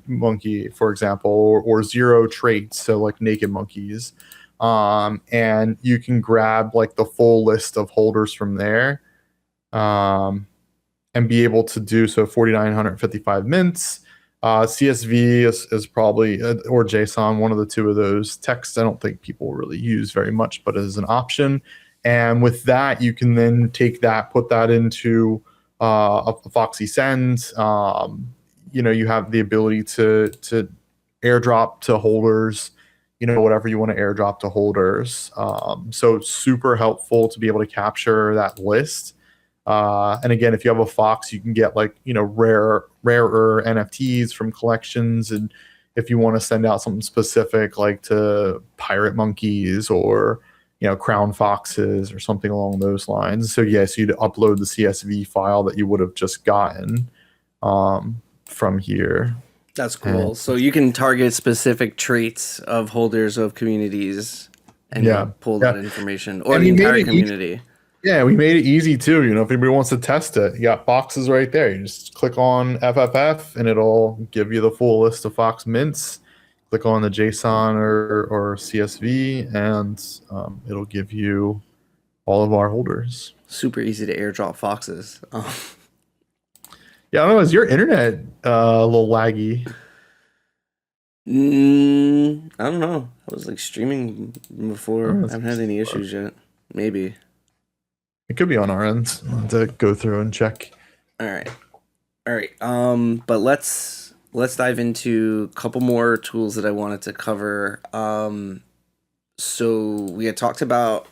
monkey, for example, or zero traits, so like naked monkeys. And you can grab like the full list of holders from there and be able to do so 4,955 mints. CSV is probably, or JSON, one of the two of those. Text, I don't think people really use very much, but as an option. And with that, you can then take that, put that into a Foxy Send. You have the ability to airdrop to holders, whatever you want to airdrop to holders. So super helpful to be able to capture that list. And again, if you have a Fox, you can get like, rarer NFTs from collections. And if you want to send out something specific, like to pirate monkeys or, crown foxes or something along those lines. So yes, you'd upload the CSV file that you would have just gotten from here. That's cool. And so you can target specific traits of holders of communities and pull that information, or the entire community. Yeah, we made it easy too. If anybody wants to test it, you got boxes right there. You just click on FFF and it'll give you the full list of Fox mints. Click on the JSON or CSV and it'll give you all of our holders. Super easy to airdrop Foxes. Yeah, I don't know. Is your internet a little laggy? I don't know. I was like streaming before. I haven't had any issues yet. Maybe. It could be on our end. I'll have to go through and check. All right. But let's dive into a couple more tools that I wanted to cover. So we had talked about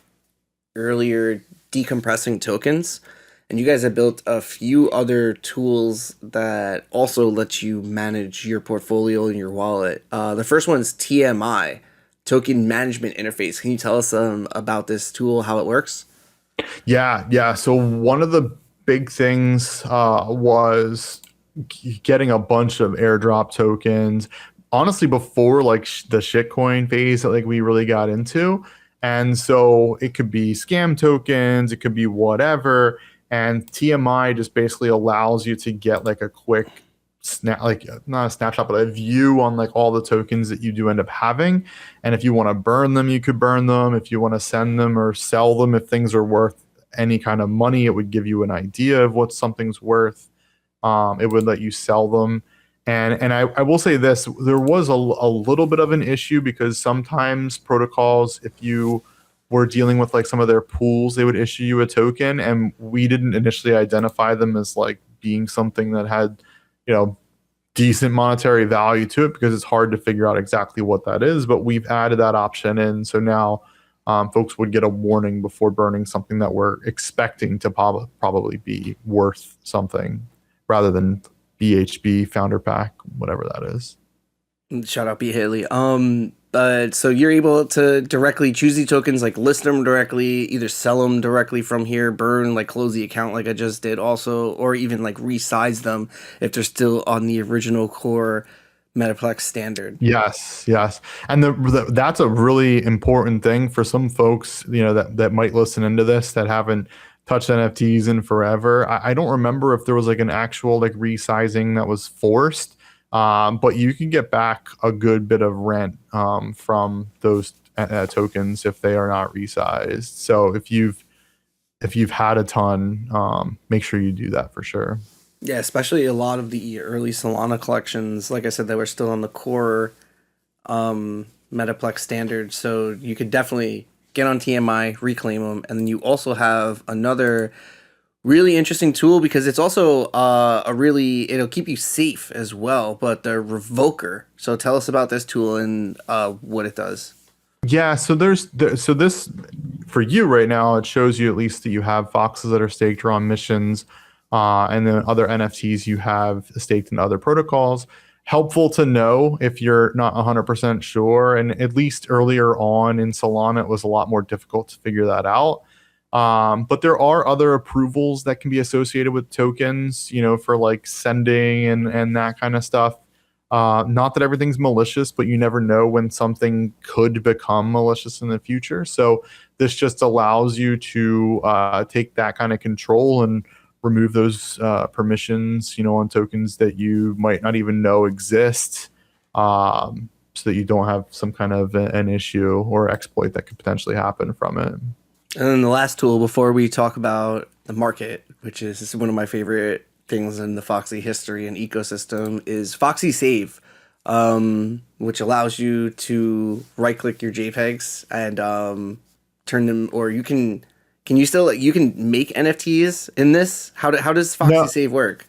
earlier decompressing tokens, and you guys have built a few other tools that also let you manage your portfolio and your wallet. The first one is TMI, Token Management Interface. Can you tell us about this tool, how it works? Yeah. So one of the big things was getting a bunch of airdrop tokens. Honestly, before like the shitcoin phase that like we really got into, and so it could be scam tokens, it could be whatever. And TMI just basically allows you to get like a quick not a snapshot, but a view on like all the tokens that you do end up having. And if you want to burn them, you could burn them. If you want to send them or sell them, if things are worth any kind of money, it would give you an idea of what something's worth. It would let you sell them. And I will say this, there was a little bit of an issue because sometimes protocols, if you were dealing with like some of their pools, they would issue you a token, and we didn't initially identify them as like being something that had, decent monetary value to it because it's hard to figure out exactly what that is. But we've added that option in. So now folks would get a warning before burning something that we're expecting to probably be worth something, rather than BHB founder pack, whatever that is. Shout out B Haley. So you're able to directly choose these tokens, like list them directly, either sell them directly from here, burn, like close the account like I just did also, or even like resize them if they're still on the original core Metaplex standard. Yes, yes, and that's a really important thing for some folks, that might listen into this that haven't touched NFTs in forever. I don't remember if there was like an actual like resizing that was forced, but you can get back a good bit of rent from those tokens if they are not resized. So if you've had a ton, make sure you do that for sure. Yeah, especially a lot of the early Solana collections, like I said, that were still on the core Metaplex standard. So you could definitely get on TMI, reclaim them, and then you also have another really interesting tool because it's also it'll keep you safe as well, but the Revoker. So tell us about this tool and what it does. Yeah, so so this for you right now, it shows you at least that you have foxes that are staked or on missions, and then other NFTs you have staked in other protocols. Helpful to know if you're not 100% sure, and at least earlier on in Solana, it was a lot more difficult to figure that out. But there are other approvals that can be associated with tokens, for like sending and that kind of stuff. Not that everything's malicious, but you never know when something could become malicious in the future. So this just allows you to take that kind of control and remove those permissions, on tokens that you might not even know exist, so that you don't have some kind of an issue or exploit that could potentially happen from it. And then the last tool before we talk about the market, which is one of my favorite things in the Foxy history and ecosystem, is FoxySave, which allows you to right-click your JPEGs and turn them, or you can make NFTs in this? How does FoxySave work?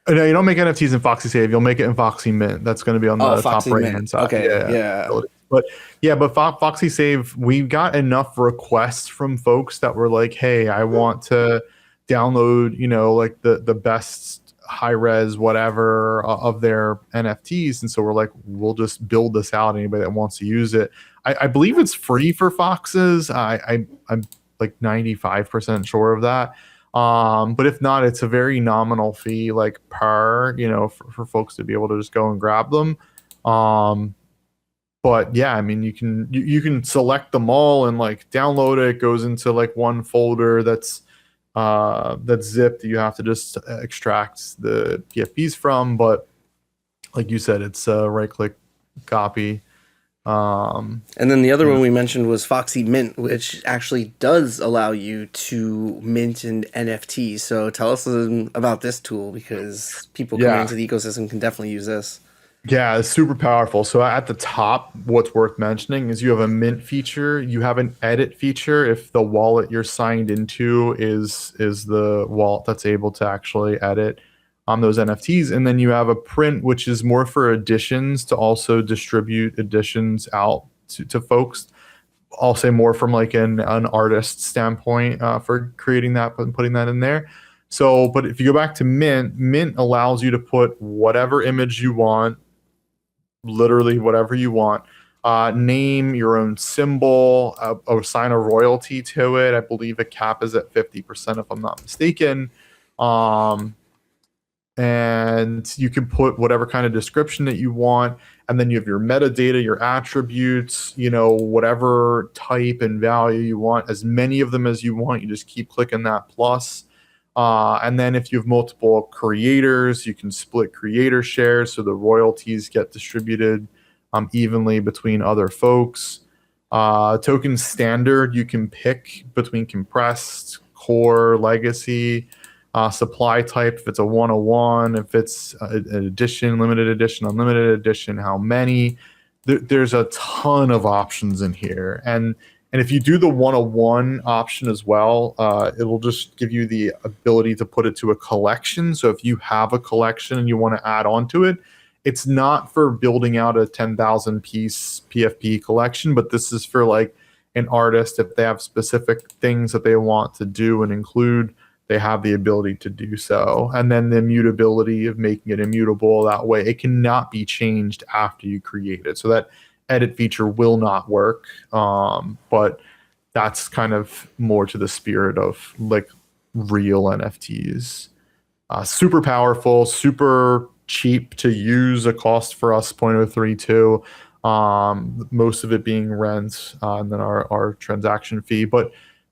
No, you don't make NFTs in FoxySave. You'll make it in Foxy Mint. That's going to be on the top right hand side. Okay, yeah. But FoxySave, we got enough requests from folks that were like, "Hey, I want to download, like the best high res whatever of their NFTs," and so we're like, "We'll just build this out. Anybody that wants to use it." I believe it's free for foxes. I'm like 95% sure of that. But if not, it's a very nominal fee, like per, for folks to be able to just go and grab them. But yeah, I mean, you can select them all and like download it. It goes into like one folder that's zipped. You have to just extract the PFPs from. But like you said, it's a right-click copy. And then the other one we mentioned was Foxy Mint, which actually does allow you to mint an NFT. So tell us about this tool, because people coming into the ecosystem can definitely use this. Yeah, it's super powerful. So at the top, what's worth mentioning is you have a mint feature. You have an edit feature if the wallet you're signed into is the wallet that's able to actually edit on those NFTs. And then you have a print, which is more for editions, to also distribute editions out to folks. I'll say more from like an artist standpoint for creating that and putting that in there. So, but if you go back to Mint allows you to put whatever image you want, literally whatever you want, name your own symbol, assign a royalty to it. I believe a cap is at 50% if I'm not mistaken. And you can put whatever kind of description that you want, and then you have your metadata, your attributes, whatever type and value you want, as many of them as you want. You just keep clicking that plus. And then if you have multiple creators, you can split creator shares so the royalties get distributed evenly between other folks. Token standard, you can pick between compressed, core, legacy. Supply type, if it's a 101, if it's an edition, limited edition, unlimited edition, how many. There's a ton of options in here. And if you do the 101 option as well, it'll just give you the ability to put it to a collection. So if you have a collection and you want to add on to it, it's not for building out a 10,000 piece PFP collection, but this is for like an artist, if they have specific things that they want to do and include, they have the ability to do so. And then the immutability of making it immutable, that way it cannot be changed after you create it. So that edit feature will not work. But that's kind of more to the spirit of like real NFTs. Super powerful, super cheap to use, a cost for us 0.032. Most of it being rent, and then our transaction fee, but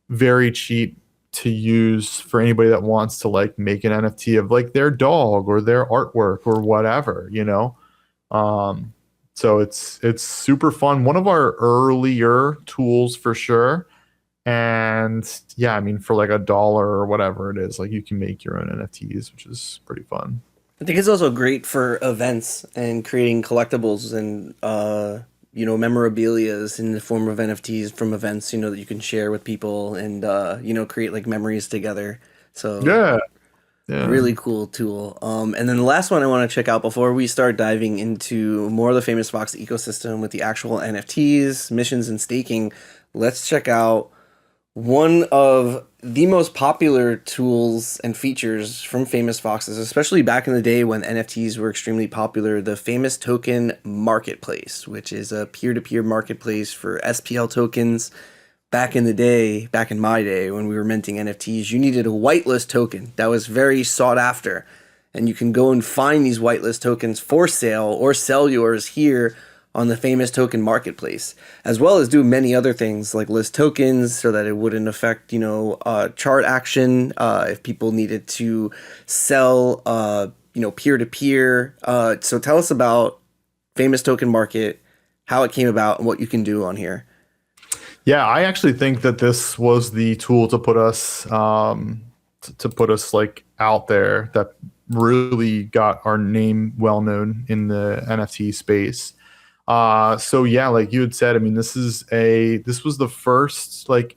very cheap to use for anybody that wants to like make an NFT of like their dog or their artwork or whatever, you know. So it's super fun. One of our earlier tools for sure. And yeah, I mean, for like $1 or whatever it is, like you can make your own NFTs, which is pretty fun. I think it's also great for events and creating collectibles and memorabilias in the form of NFTs from events, that you can share with people and create like memories together. So Yeah, yeah. really cool tool. And then the last one I want to check out before we start diving into more of the Famous Fox ecosystem with the actual NFTs, missions, and staking. Let's check out one of the most popular tools and features from Famous Foxes, especially back in the day when NFTs were extremely popular, the Famous Token Marketplace, which is a peer-to-peer marketplace for SPL tokens. Back in the day, back in my day, when we were minting NFTs, you needed a whitelist token that was very sought after. And you can go and find these whitelist tokens for sale or sell yours here on the Famous Token Marketplace, as well as do many other things like list tokens so that it wouldn't affect, chart action if people needed to sell, peer-to-peer. So tell us about Famous Token Market, how it came about, and what you can do on here. Yeah, I actually think that this was the tool to put us to put us like out there, that really got our name well known in the NFT space. So yeah, like you had said, I mean, this was the first like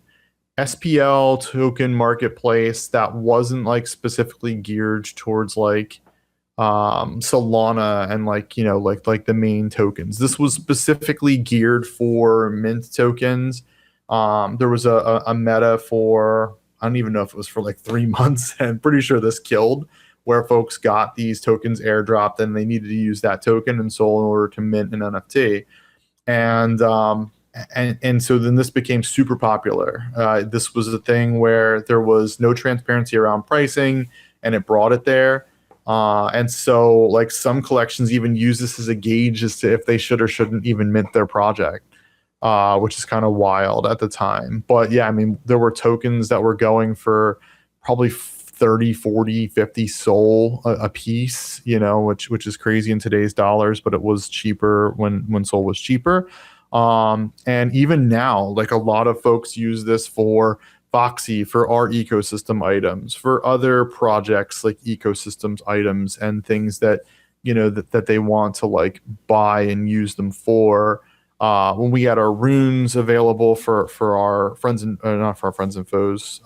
SPL token marketplace that wasn't like specifically geared towards like Solana and like the main tokens. This was specifically geared for mint tokens. There was a meta for, I don't even know if it was for like 3 months, and pretty sure this killed, where folks got these tokens airdropped and they needed to use that token and Sol in order to mint an NFT. And so then this became super popular. This was a thing where there was no transparency around pricing, and it brought it there. And so like some collections even use this as a gauge as to if they should or shouldn't even mint their project, which is kind of wild at the time. But yeah, I mean, there were tokens that were going for probably 30, 40, 50 Sol a piece, which is crazy in today's dollars, but it was cheaper when Sol was cheaper. And even now, like a lot of folks use this for Foxy, for our ecosystem items, for other projects like ecosystems items and things that, that they want to like buy and use them for. When we had our runes available for our friends and not for our friends and foes,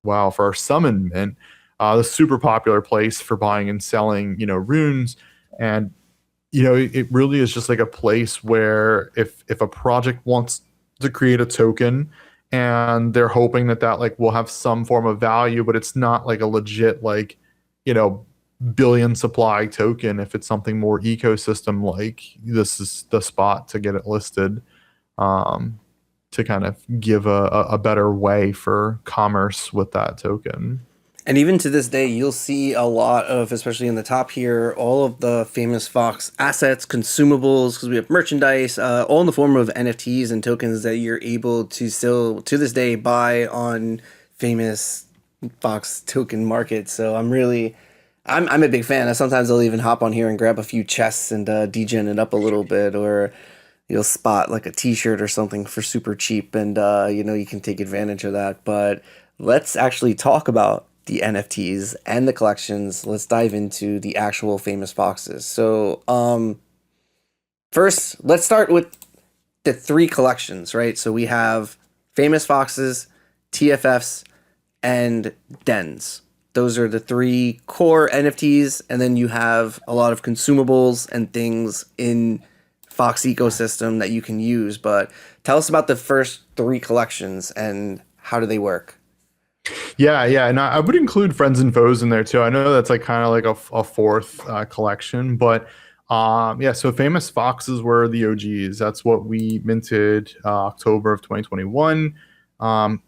for our summon mint, the super popular place for buying and selling, runes. And, it really is just like a place where if a project wants to create a token and they're hoping that like will have some form of value, but it's not like a legit, like, billion supply token. If it's something more ecosystem, like, this is the spot to get it listed, to kind of give a better way for commerce with that token. And even to this day, you'll see a lot of, especially in the top here, all of the Famous Fox assets, consumables, because we have merchandise, all in the form of NFTs and tokens that you're able to still, to this day, buy on Famous Fox token market. So I'm a big fan. Sometimes I'll even hop on here and grab a few chests and degen it up a little bit, or you'll spot like a t-shirt or something for super cheap, and you can take advantage of that. But let's actually talk about the NFTs and the collections. Let's dive into the actual Famous Foxes. So first, let's start with the 3 collections, right? So we have Famous Foxes, TFFs, and Dens. Those are the 3 core NFTs, and then you have a lot of consumables and things in Fox ecosystem that you can use. But tell us about the first three collections and how do they work? Yeah, and I would include Friends and Foes in there too. I know that's like kind of like a fourth collection, but yeah. So Famous Foxes were the OGs. That's what we minted October of 2021.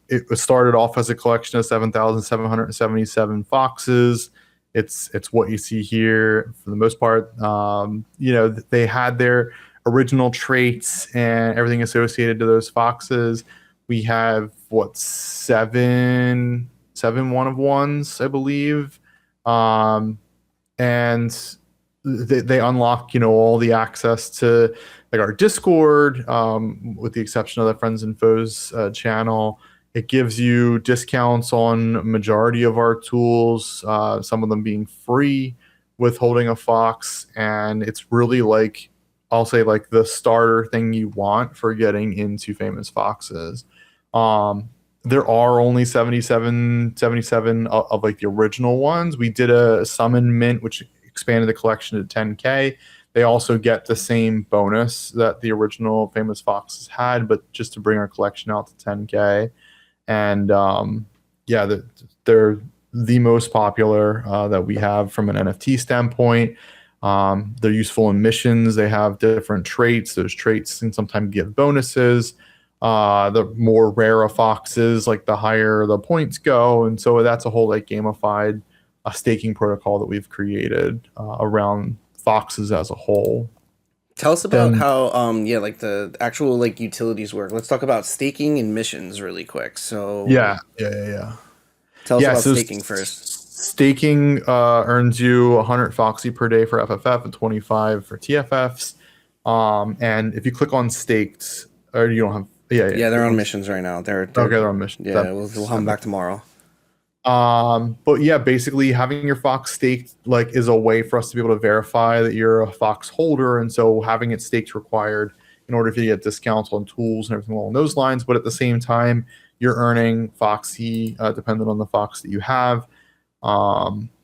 It was started off as a collection of 7,777 foxes. It's what you see here for the most part. They had their original traits and everything associated to those foxes. We have what, seven one of ones, I believe. And they unlock, all the access to like our Discord, with the exception of the Friends and Foes channel. It gives you discounts on majority of our tools, some of them being free with holding a fox. And it's really like, I'll say like the starter thing you want for getting into Famous Foxes. There are only 77 of like the original ones. We did a summon mint, which expanded the collection to 10K. They also get the same bonus that the original Famous Foxes had, but just to bring our collection out to 10K. And yeah, they're the most popular that we have from an NFT standpoint. They're useful in missions. They have different traits. Those traits can sometimes give bonuses. The more rare foxes, like the higher the points go. And so that's a whole like gamified staking protocol that we've created around foxes as a whole. Tell us about how like the actual like utilities work. Let's talk about staking and missions really quick. So Yeah. tell us about So staking first. staking earns you 100 Foxy per day for FFF and 25 for TFFs. And if you click on staked, or you don't have, Yeah, they're on missions right now. They're okay, they're on mission. Yeah, we'll have them back tomorrow. But yeah, basically having your Fox staked like is a way for us to be able to verify that you're a Fox holder, and so having it staked required in order to get discounts on tools and everything along those lines. But at the same time, you're earning Foxy dependent on the Fox that you have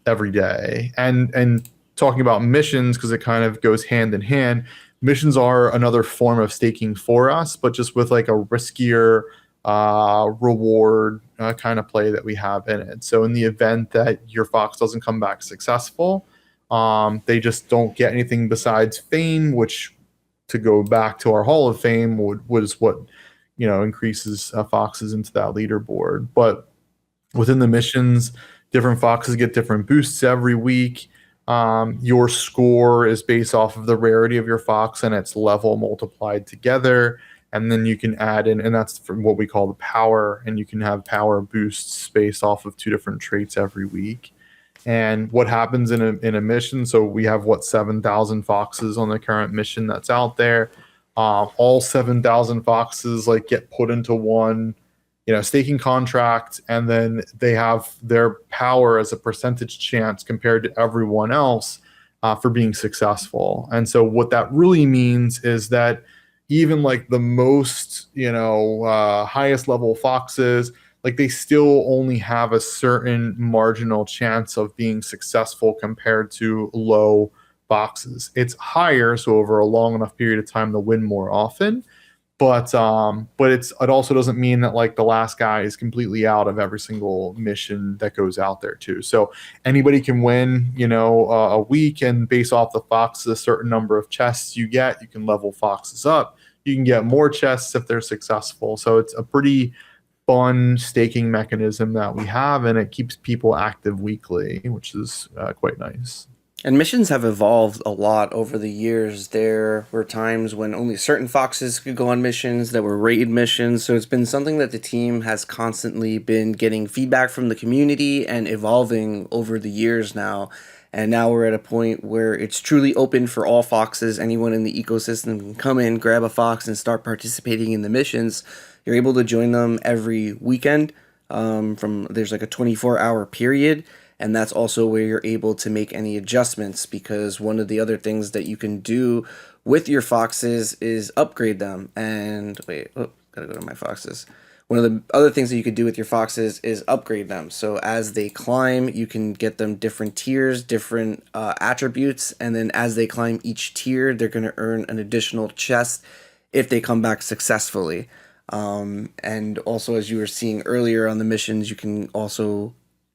every day. And talking about missions, because it kind of goes hand in hand. Missions are another form of staking for us, but just with like a riskier reward kind of play that we have in it. So in the event that your Fox doesn't come back successful, they just don't get anything besides fame, which, to go back to our Hall of Fame, was what increases Foxes into that leaderboard. But within the missions, different Foxes get different boosts every week. Your score is based off of the rarity of your Fox and its level multiplied together. And then you can add in, and that's from what we call the power, and you can have power boosts based off of 2 different traits every week. And what happens in a mission, so we have 7,000 Foxes on the current mission that's out there. All 7,000 Foxes like get put into one staking contract, and then they have their power as a percentage chance compared to everyone else for being successful. And so what that really means is that even like the most highest level Foxes, like they still only have a certain marginal chance of being successful compared to low Foxes. It's higher, so over a long enough period of time they'll win more often. But it also doesn't mean that like the last guy is completely out of every single mission that goes out there too. So anybody can win, a week, and based off the Foxes, a certain number of chests you get, you can level Foxes up. You can get more chests if they're successful. So it's a pretty fun staking mechanism that we have, and it keeps people active weekly, which is quite nice. And missions have evolved a lot over the years. There were times when only certain Foxes could go on missions that were raid missions. So it's been something that the team has constantly been getting feedback from the community and evolving over the years now. And now we're at a point where it's truly open for all Foxes. Anyone in the ecosystem can come in, grab a Fox, and start participating in the missions. You're able to join them every weekend. There's like a 24-hour period. And that's also where you're able to make any adjustments, because one of the other things that you can do with your Foxes is upgrade them. And gotta go to my Foxes. one of the other things that you could do with your foxes is upgrade them. So as they climb, you can get them different tiers, different attributes, and then as they climb each tier, they're going to earn an additional chest if they come back successfully. And also, as you were seeing earlier on the missions, you can also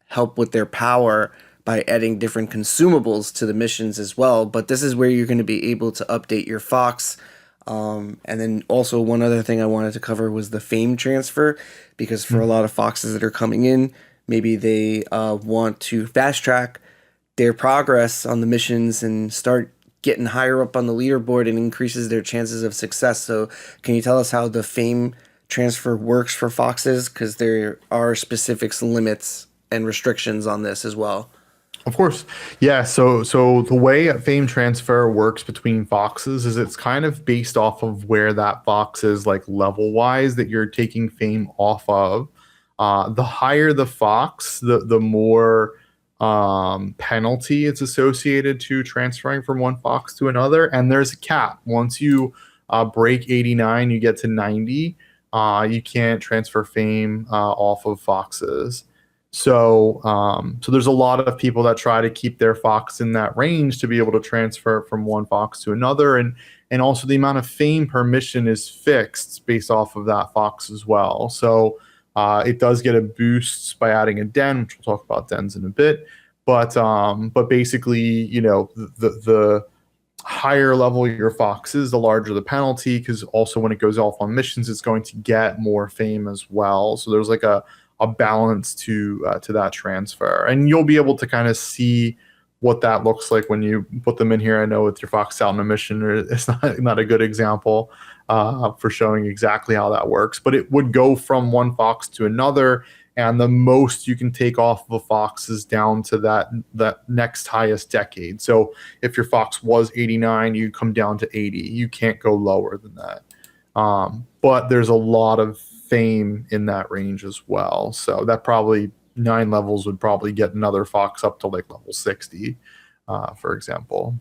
help with their power by adding different consumables to the missions as well. But this is where you're going to be able to update your fox. And then also one other thing I wanted to cover was the fame transfer, because for a lot of foxes that are coming in, maybe they want to fast track their progress on the missions and start getting higher up on the leaderboard, and increases their chances of success. So can you tell us how the fame transfer works for foxes? Because there are specific limits and restrictions on this as well. Of course. Yeah. So the way a fame transfer works between foxes is it's kind of based off of where that fox is, like level wise, that you're taking fame off of. The higher the fox, the more penalty it's associated to transferring from one fox to another. And there's a cap. Once you break 89, you get to 90. You can't transfer fame off of foxes. So there's a lot of people that try to keep their fox in that range to be able to transfer from one fox to another, and also the amount of fame per mission is fixed based off of that fox as well. So it does get a boost by adding a den, which we'll talk about dens in a bit. But basically, you know, the higher level your fox is, the larger the penalty, because also when it goes off on missions, it's going to get more fame as well. So there's like a balance to that transfer, and you'll be able to kind of see what that looks like when you put them in here. I know with your fox out on a mission, it's not a good example for showing exactly how that works, but it would go from one fox to another, and the most you can take off of a fox is down to that next highest decade. So if your fox was 89, you come down to 80. You can't go lower than that. But there's a lot of fame in that range as well. So that probably 9 levels would probably get another fox up to like level 60, for example.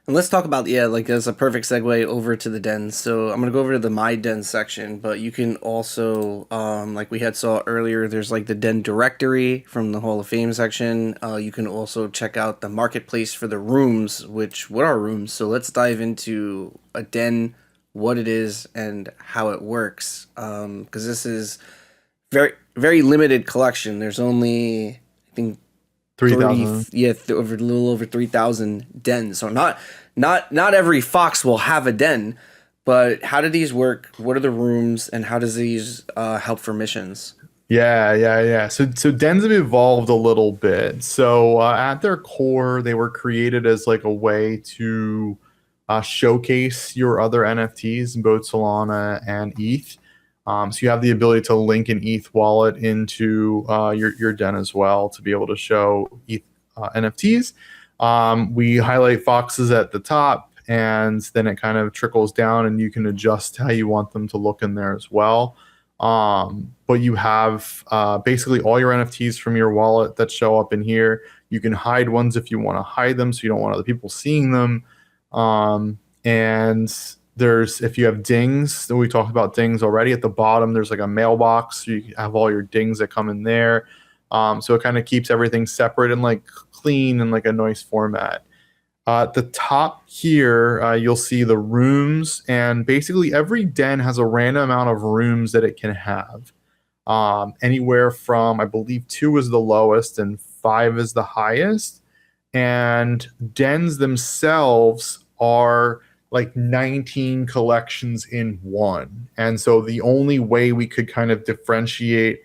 And let's talk about, yeah, like that's a perfect segue over to the dens. So I'm going to go over to the My Den section, but you can also, like we had saw earlier, there's like the den directory from the Hall of Fame section. You can also check out the marketplace for the rooms, what are rooms? So let's dive into a den, what it is and how it works. Because this is very, very limited collection. There's only, I think, 3,000. Over a little over 3,000 dens. So not every fox will have a den, but how do these work? What are the rooms, and how does these help for missions? Yeah. So dens have evolved a little bit. So at their core, they were created as like a way to showcase your other NFTs in both Solana and ETH. So you have the ability to link an ETH wallet into your den as well to be able to show ETH NFTs. We highlight foxes at the top, and then it kind of trickles down, and you can adjust how you want them to look in there as well. But you have basically all your NFTs from your wallet that show up in here. You can hide ones if you want to hide them, so you don't want other people seeing them. And there's, if you have dings, we talked about dings already, at the bottom there's like a mailbox, so you have all your dings that come in there. So it kind of keeps everything separate and like clean and like a nice format. At the top here, you'll see the rooms, and basically every den has a random amount of rooms that it can have. Anywhere from, I believe, 2 is the lowest and 5 is the highest. And dens themselves are like 19 collections in one. And so the only way we could kind of differentiate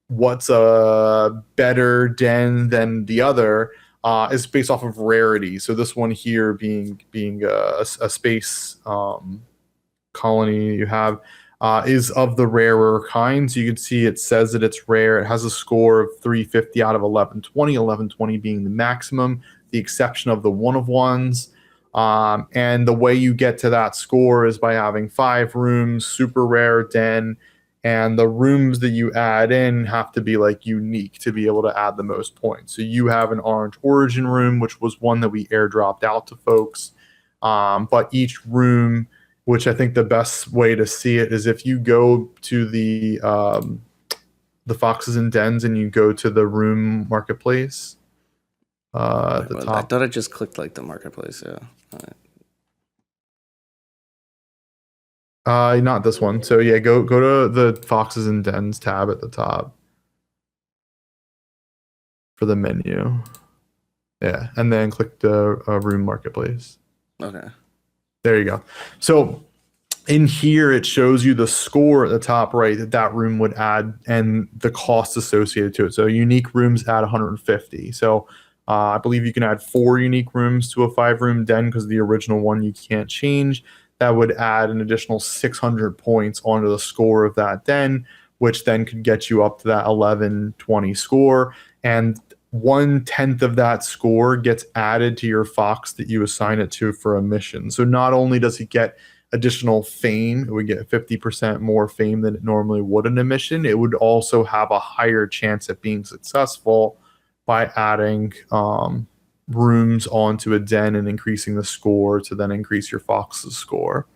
what's a better den than the other is based off of rarity. So this one here being a space colony you have is of the rarer kind. So you can see it says that it's rare. It has a score of 350 out of 1120, 1120 being the maximum, the exception of the one of ones. And the way you get to that score is by having 5 rooms, super rare den, and the rooms that you add in have to be like unique to be able to add the most points. So you have an orange origin room, which was one that we airdropped out to folks. But each room which I think the best way to see it is if you go to the Foxes and Dens and you go to the room marketplace at the Well, I top. thought I just clicked like the marketplace. Yeah. All right. Not this one. So yeah, go to the Foxes and Dens tab at the top for the menu. Yeah, and then click the room marketplace. Okay. There you go. So in here, it shows you the score at the top right that room would add and the cost associated to it. So unique rooms add 150. So I believe you can add 4 unique rooms to a 5-room den because the original one you can't change. That would add an additional 600 points onto the score of that den, which then could get you up to that 1120 score. And 1/10 of that score gets added to your Fox that you assign it to for a mission. So not only does it get additional fame, it would get 50% more fame than it normally would in a mission. It would also have a higher chance at being successful by adding rooms onto a den and increasing the score to then increase your Fox's score.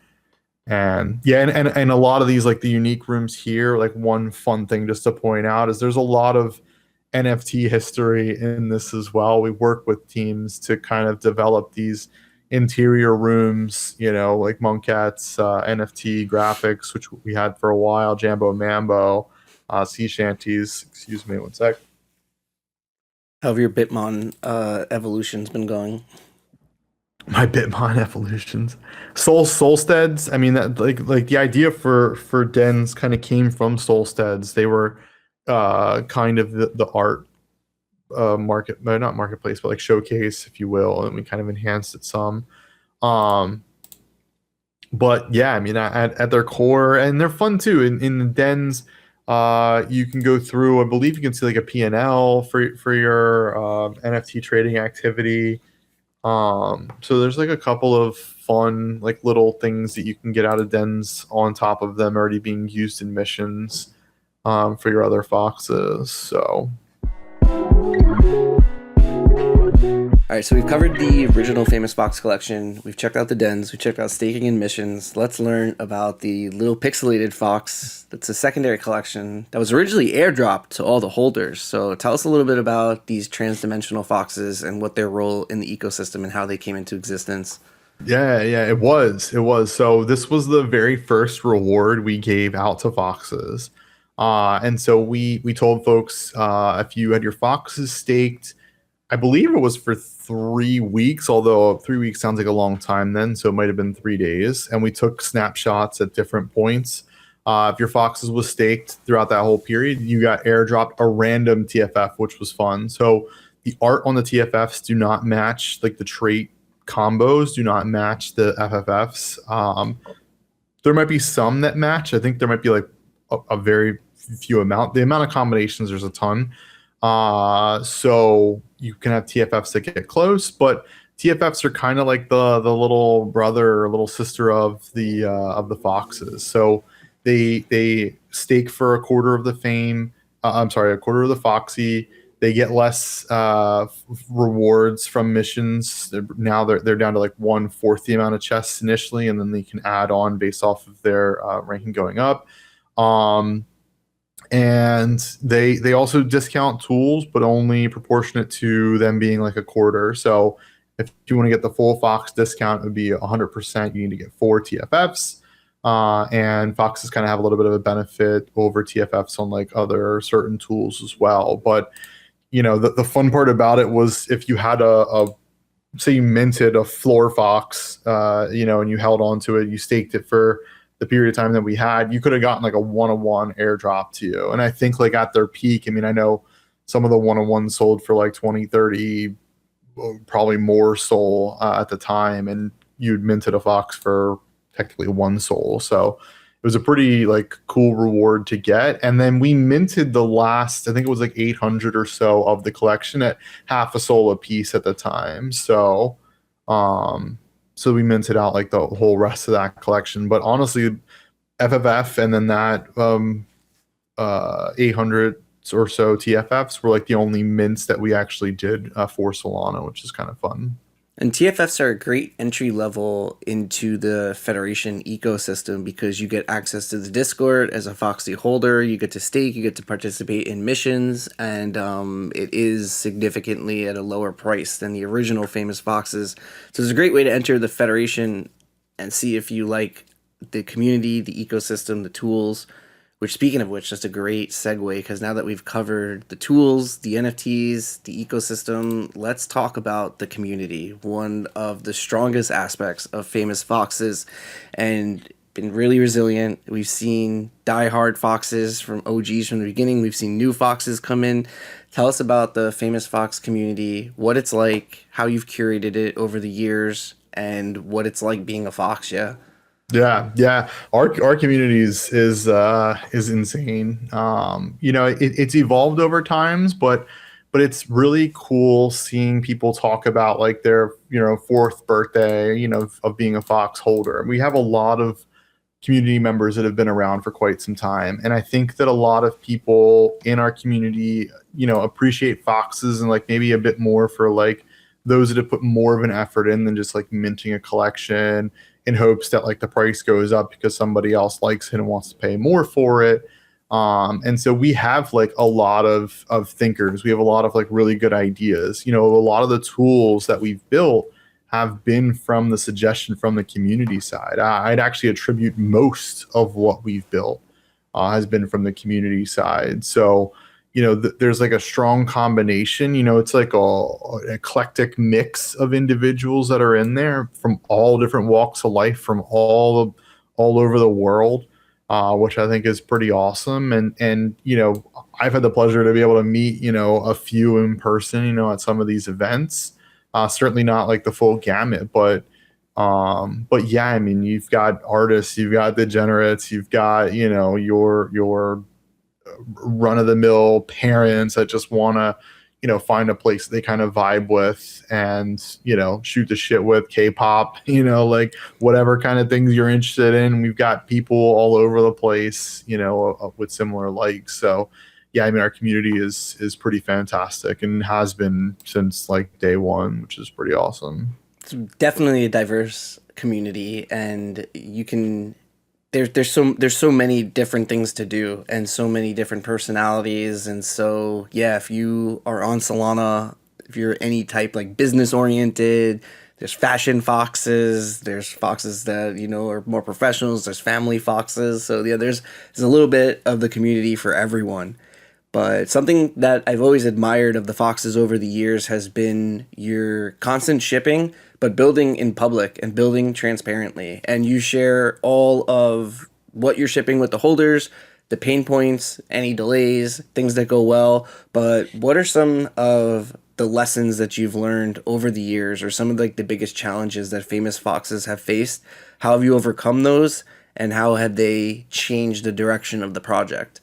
And yeah, and a lot of these, like the unique rooms here, like one fun thing just to point out is there's a lot of NFT history in this as well. We work with teams to kind of develop these interior rooms, like Monket's NFT graphics, which we had for a while, Jambo Mambo, sea shanties. Excuse me, one sec. How have your Bitmon evolution's been going? My Bitmon evolutions, Solsteads. I mean, that like the idea for dens kind of came from Solsteads. They were kind of the art market, not marketplace, but like showcase, if you will, and we kind of enhanced it some. But yeah, I mean, at their core, and they're fun too. In the dens, you can go through. I believe you can see like a P&L for your NFT trading activity. So there's like a couple of fun like little things that you can get out of dens on top of them already being used in missions for your other foxes. So All right, so we've covered the original Famous Fox collection. We've checked out the dens. We checked out staking and missions. Let's learn about the little pixelated fox. That's a secondary collection that was originally airdropped to all the holders. So tell us a little bit about these transdimensional foxes and what their role in the ecosystem and how they came into existence. yeah, it was. So this was the very first reward we gave out to foxes. And so we told folks if you had your foxes staked, I believe it was for 3 weeks, although 3 weeks sounds like a long time then, so it might have been 3 days. And we took snapshots at different points. If your foxes was staked throughout that whole period, you got airdropped a random TFF, which was fun. So the art on the TFFs do not match, like the trait combos do not match the FFFs. There might be some that match. I think there might be like a very few amount. The amount of combinations, there's a ton. So you can have TFFs that get close, but TFFs are kind of like the little brother or little sister of the foxes. So they stake for a quarter of the fame. I'm sorry, a quarter of the foxy. They get less rewards from missions. Now they're down to like 1/4 the amount of chests initially, and then they can add on based off of their ranking going up. And they also discount tools, but only proportionate to them being like a quarter. So if you want to get the full Fox discount, it would be 100%. You need to get 4 TFFs. And Foxes kind of have a little bit of a benefit over TFFs on like other certain tools as well. But the fun part about it was if you had a say you minted a floor Fox, and you held on to it, you staked it for the period of time that we had, you could have gotten like a 1/1 airdrop to you. And I think like at their peak, I mean, I know some of the 1/1 sold for like 20, 30, probably more soul at the time. And you'd minted a Fox for technically 1 soul. So it was a pretty like cool reward to get. And then we minted the last, I think it was like 800 or so of the collection at half a soul a piece at the time. So we minted out like the whole rest of that collection. But honestly, FFF and then that 800 or so TFFs were like the only mints that we actually did for Solana, which is kind of fun. And TFFs are a great entry level into the Federation ecosystem because you get access to the Discord as a Foxy holder. You get to stake, you get to participate in missions, and it is significantly at a lower price than the original Famous Foxes. So it's a great way to enter the Federation and see if you like the community, the ecosystem, the tools. Which, speaking of which, that's a great segue because now that we've covered the tools, the NFTs, the ecosystem, let's talk about the community. One of the strongest aspects of Famous Foxes and been really resilient. We've seen diehard Foxes from OGs from the beginning. We've seen new Foxes come in. Tell us about the Famous Fox community, what it's like, how you've curated it over the years, and what it's like being a Fox, yeah? Yeah, yeah. Our community is insane. It's evolved over times, but it's really cool seeing people talk about like their fourth birthday, of being a Fox holder. We have a lot of community members that have been around for quite some time, and I think that a lot of people in our community, appreciate Foxes and like maybe a bit more for like those that have put more of an effort in than just like minting a collection in hopes that like the price goes up because somebody else likes it and wants to pay more for it. And so we have like a lot of thinkers. We have a lot of like really good ideas. A lot of the tools that we've built have been from the suggestion from the community side. I'd actually attribute most of what we've built has been from the community side. So there's like a strong combination. It's like an eclectic mix of individuals that are in there from all different walks of life, from all over the world, which I think is pretty awesome. And I've had the pleasure to be able to meet a few in person, at some of these events. Certainly not like the full gamut, but yeah, I mean, you've got artists, you've got degenerates, you've got your run of the mill parents that just want to find a place they kind of vibe with and shoot the shit with K-pop, like whatever kind of things you're interested in. We've got people all over the place with similar likes. So yeah, I mean, our community is pretty fantastic and has been since like day one, which is pretty awesome. It's definitely a diverse community, and you can there's so many different things to do and so many different personalities. And so yeah, if you are on Solana, if you're any type like business oriented, there's fashion Foxes, there's Foxes that are more professionals, there's family Foxes. So yeah, there's a little bit of the community for everyone. But something that I've always admired of the Foxes over the years has been your constant shipping, but building in public and building transparently. And you share all of what you're shipping with the holders, the pain points, any delays, things that go well. But what are some of the lessons that you've learned over the years, or some of like the biggest challenges that Famous Foxes have faced? How have you overcome those, and how have they changed the direction of the project?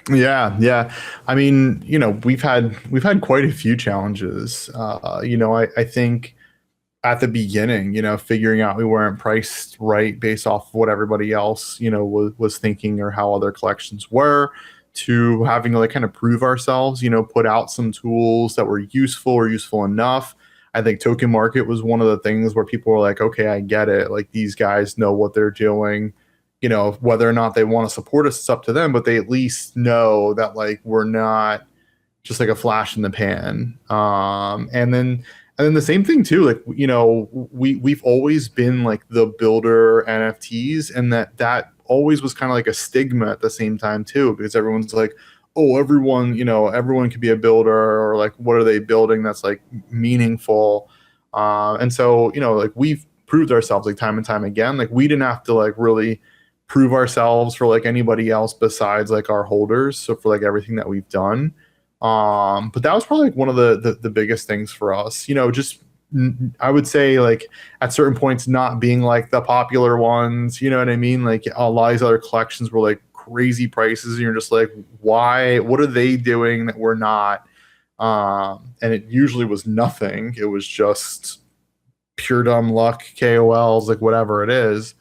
Yeah, yeah. I mean, we've had quite a few challenges. I think at the beginning, figuring out we weren't priced right based off of what everybody else, was thinking or how other collections were, to having to like kind of prove ourselves, put out some tools that were useful or useful enough. I think token market was one of the things where people were like, okay, I get it. Like these guys know what they're doing. Whether or not they want to support us, it's up to them, but they at least know that like we're not just like a flash in the pan. And then the same thing too, like we've always been like the builder NFTs, and that always was kind of like a stigma at the same time too, because everyone's like, oh, everyone could be a builder, or like what are they building that's like meaningful. And so like we've proved ourselves like time and time again. Like we didn't have to like really prove ourselves for like anybody else besides like our holders. So for like everything that we've done, but that was probably like one of the biggest things for us. Just I would say like at certain points not being like the popular ones. You know what I mean? Like a lot of these other collections were like crazy prices, and you're just like, why? What are they doing that we're not? And it usually was nothing. It was just pure dumb luck, KOLs, like whatever it is.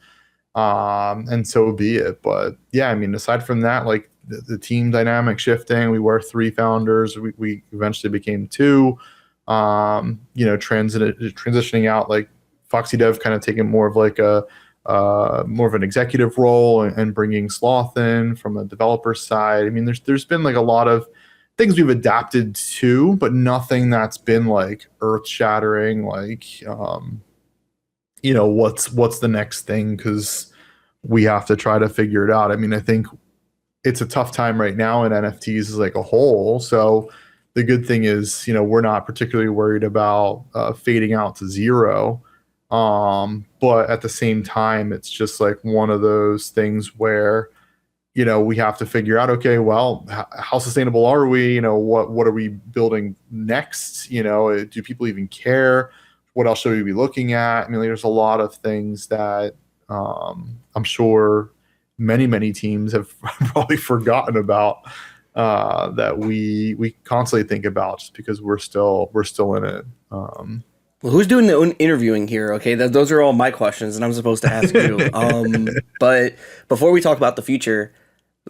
And so be it. But yeah, I mean, aside from that, like the team dynamic shifting, we were three founders. We eventually became two. transitioning out, like Foxy Dev kind of taking more of like a more of an executive role, and bringing Sloth in from a developer side. I mean, there's been like a lot of things we've adapted to, but nothing that's been like earth shattering. Like, what's the next thing? Because we have to try to figure it out. I mean, I think it's a tough time right now in NFTs as like a whole. So the good thing is, we're not particularly worried about fading out to zero. But at the same time, it's just like one of those things where, we have to figure out, okay, well, how sustainable are we? What are we building next? Do people even care? What else should we be looking at? I mean, like, there's a lot of things that I'm sure many teams have probably forgotten about, that we constantly think about, just because we're still in it. Well, who's doing the interviewing here? Okay, those are all my questions, and I'm supposed to ask you. But before we talk about the future,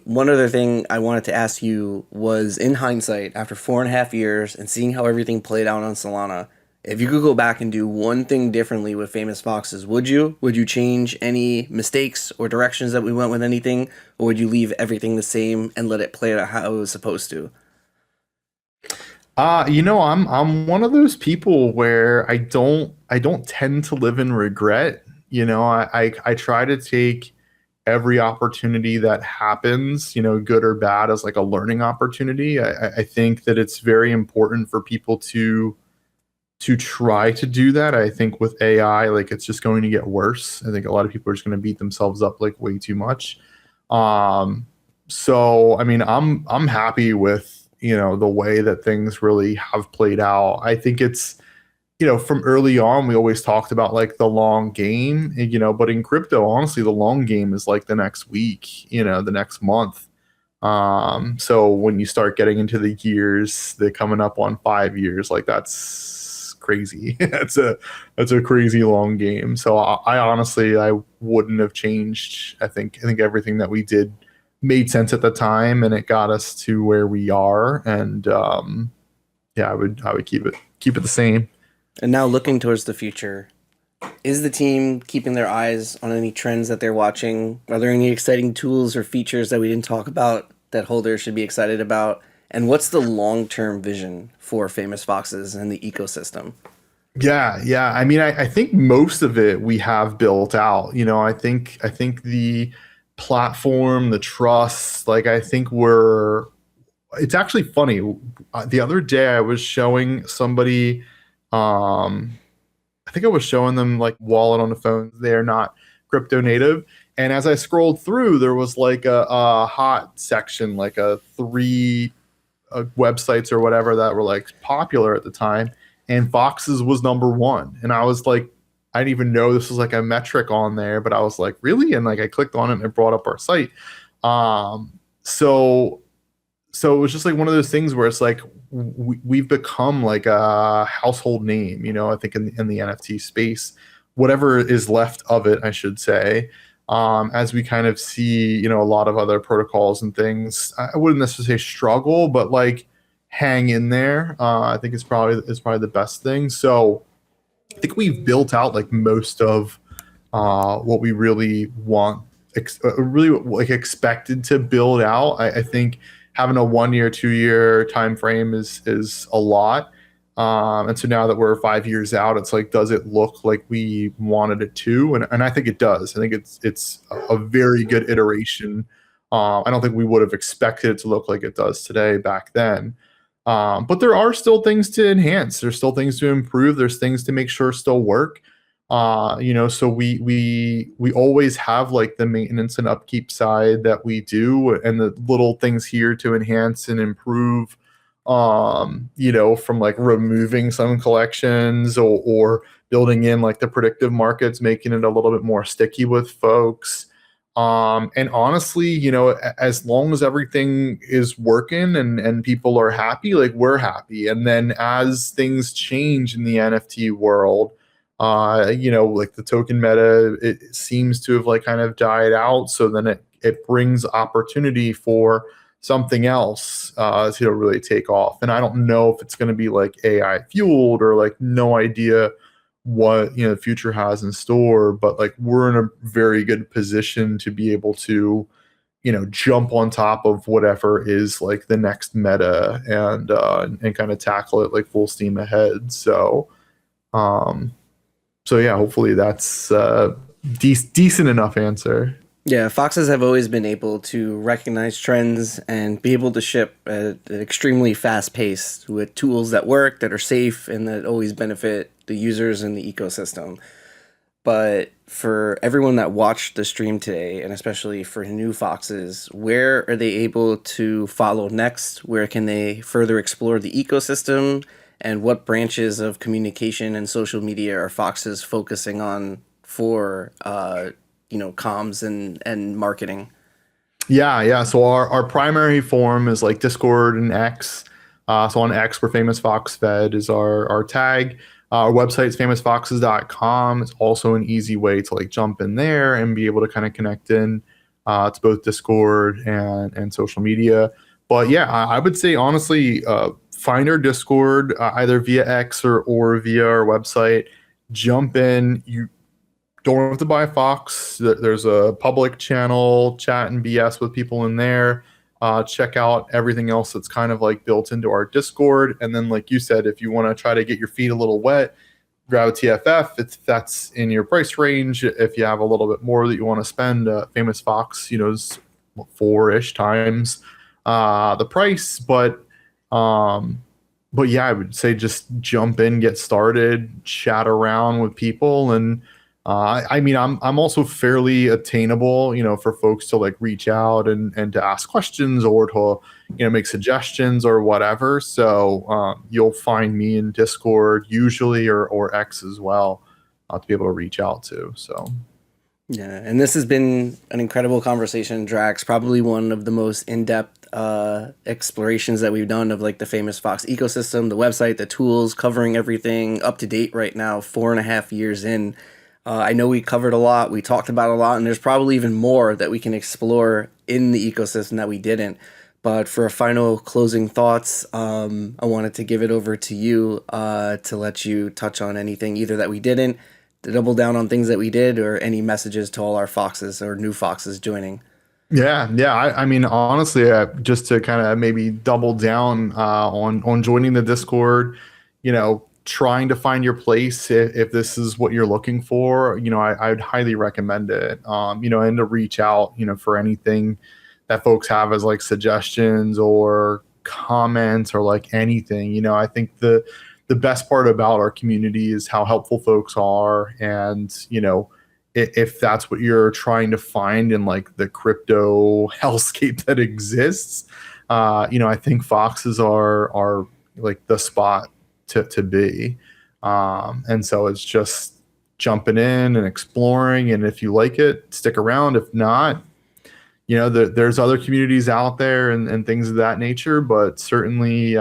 one other thing I wanted to ask you was, in hindsight, after 4.5 years and seeing how everything played out on Solana, if you could go back and do one thing differently with Famous Foxes, would you? Would you change any mistakes or directions that we went with anything, or would you leave everything the same and let it play out how it was supposed to? I'm one of those people where I don't tend to live in regret. I try to take every opportunity that happens, good or bad, as like a learning opportunity. I think that it's very important for people to try to do that. I think with AI, like, it's just going to get worse. I think a lot of people are just going to beat themselves up like way too much. So I mean, I'm happy with, the way that things really have played out. I think it's, from early on, we always talked about like the long game, but in crypto, honestly, the long game is like the next week, the next month. So when you start getting into the years, they're coming up on 5 years, like, that's crazy. That's a crazy long game. So I honestly, I wouldn't have changed. I think everything that we did made sense at the time, and it got us to where we are. And yeah, I would keep it the same. And now looking towards the future, is the team keeping their eyes on any trends that they're watching? Are there any exciting tools or features that we didn't talk about that holders should be excited about? And what's the long-term vision for Famous Foxes and the ecosystem? Yeah. I mean, I think most of it we have built out. I think the platform, the trust, like, I think we're. It's actually funny. The other day, I was showing somebody. I think I was showing them like wallet on the phone. They're not crypto native. And as I scrolled through, there was like a hot section, like a three websites or whatever that were like popular at the time, and Foxes was number one. And I was like, I didn't even know this was like a metric on there, but I was like, really? And like, I clicked on it and it brought up our site. So it was just like one of those things where it's like we've become like a household name, I think in the NFT space, whatever is left of it, I should say. As we kind of see, a lot of other protocols and things, I wouldn't necessarily say struggle, but like hang in there. I think it's probably the best thing. So I think we've built out like most of what we really want, really like expected to build out. I think having a 1 year, 2 year time frame is a lot. And so now that we're 5 years out, it's like, does it look like we wanted it to? And I think it does. I think it's a very good iteration. I don't think we would have expected it to look like it does today back then. But there are still things to enhance. There's still things to improve. There's things to make sure still work. So we always have like the maintenance and upkeep side that we do, and the little things here to enhance and improve. From like removing some collections, or building in like the predictive markets, making it a little bit more sticky with folks. And honestly, as long as everything is working and people are happy, like, we're happy. And then as things change in the NFT world, like the token meta, it seems to have like kind of died out. So then it brings opportunity for something else to really take off. And I don't know if it's going to be like AI fueled or like no idea what the future has in store, but like we're in a very good position to be able to jump on top of whatever is like the next meta and kind of tackle it like full steam ahead. Um so yeah, hopefully that's decent enough answer. Yeah, foxes have always been able to recognize trends and be able to ship at an extremely fast pace with tools that work, that are safe, and that always benefit the users and the ecosystem. But for everyone that watched the stream today, and especially for new foxes, where are they able to follow next? Where can they further explore the ecosystem? And what branches of communication and social media are foxes focusing on for comms and marketing? Yeah. So our primary form is like Discord and X. So on X, we're Famous Fox Fed is our tag. Our website is famousfoxes.com. It's also an easy way to like jump in there and be able to kind of connect in to both Discord and social media. But yeah, I would say honestly, find our Discord either via X or via our website. Jump in. You don't have to buy Fox. There's a public channel, chat and BS with people in there. Check out everything else that's kind of like built into our Discord. And then, like you said, if you want to try to get your feet a little wet, grab a TFF if that's in your price range. If you have a little bit more that you want to spend, Famous Fox, is 4-ish times the price. But yeah, I would say just jump in, get started, chat around with people, and I mean, I'm also fairly attainable, for folks to like reach out and to ask questions or to, make suggestions or whatever. So you'll find me in Discord usually or X as well to be able to reach out to. So. Yeah, and this has been an incredible conversation, Drax. Probably one of the most in-depth explorations that we've done of like the Famous Fox ecosystem, the website, the tools, covering everything up to date right now, 4.5 years in. I know we covered a lot, we talked about a lot, and there's probably even more that we can explore in the ecosystem that we didn't. But for a final closing thoughts, I wanted to give it over to you to let you touch on anything either that we didn't, to double down on things that we did, or any messages to all our foxes or new foxes joining. Yeah. I mean, honestly, just to kind of maybe double down on joining the Discord, trying to find your place if this is what you're looking for, I'd highly recommend it. And to reach out, for anything that folks have as like suggestions or comments or like anything. I think the best part about our community is how helpful folks are, and if that's what you're trying to find in like the crypto hellscape that exists, I think foxes are like the spot to be. And so it's just jumping in and exploring. And if you like it, stick around. If not, there's other communities out there and things of that nature, but certainly,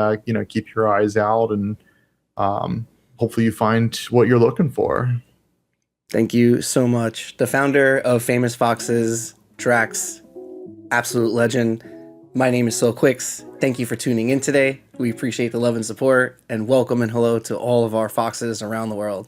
keep your eyes out and hopefully you find what you're looking for. Thank you so much. The founder of Famous Foxes, Draxxts, absolute legend. My name is Sol Quicks. Thank you for tuning in today. We appreciate the love and support, and welcome and hello to all of our foxes around the world.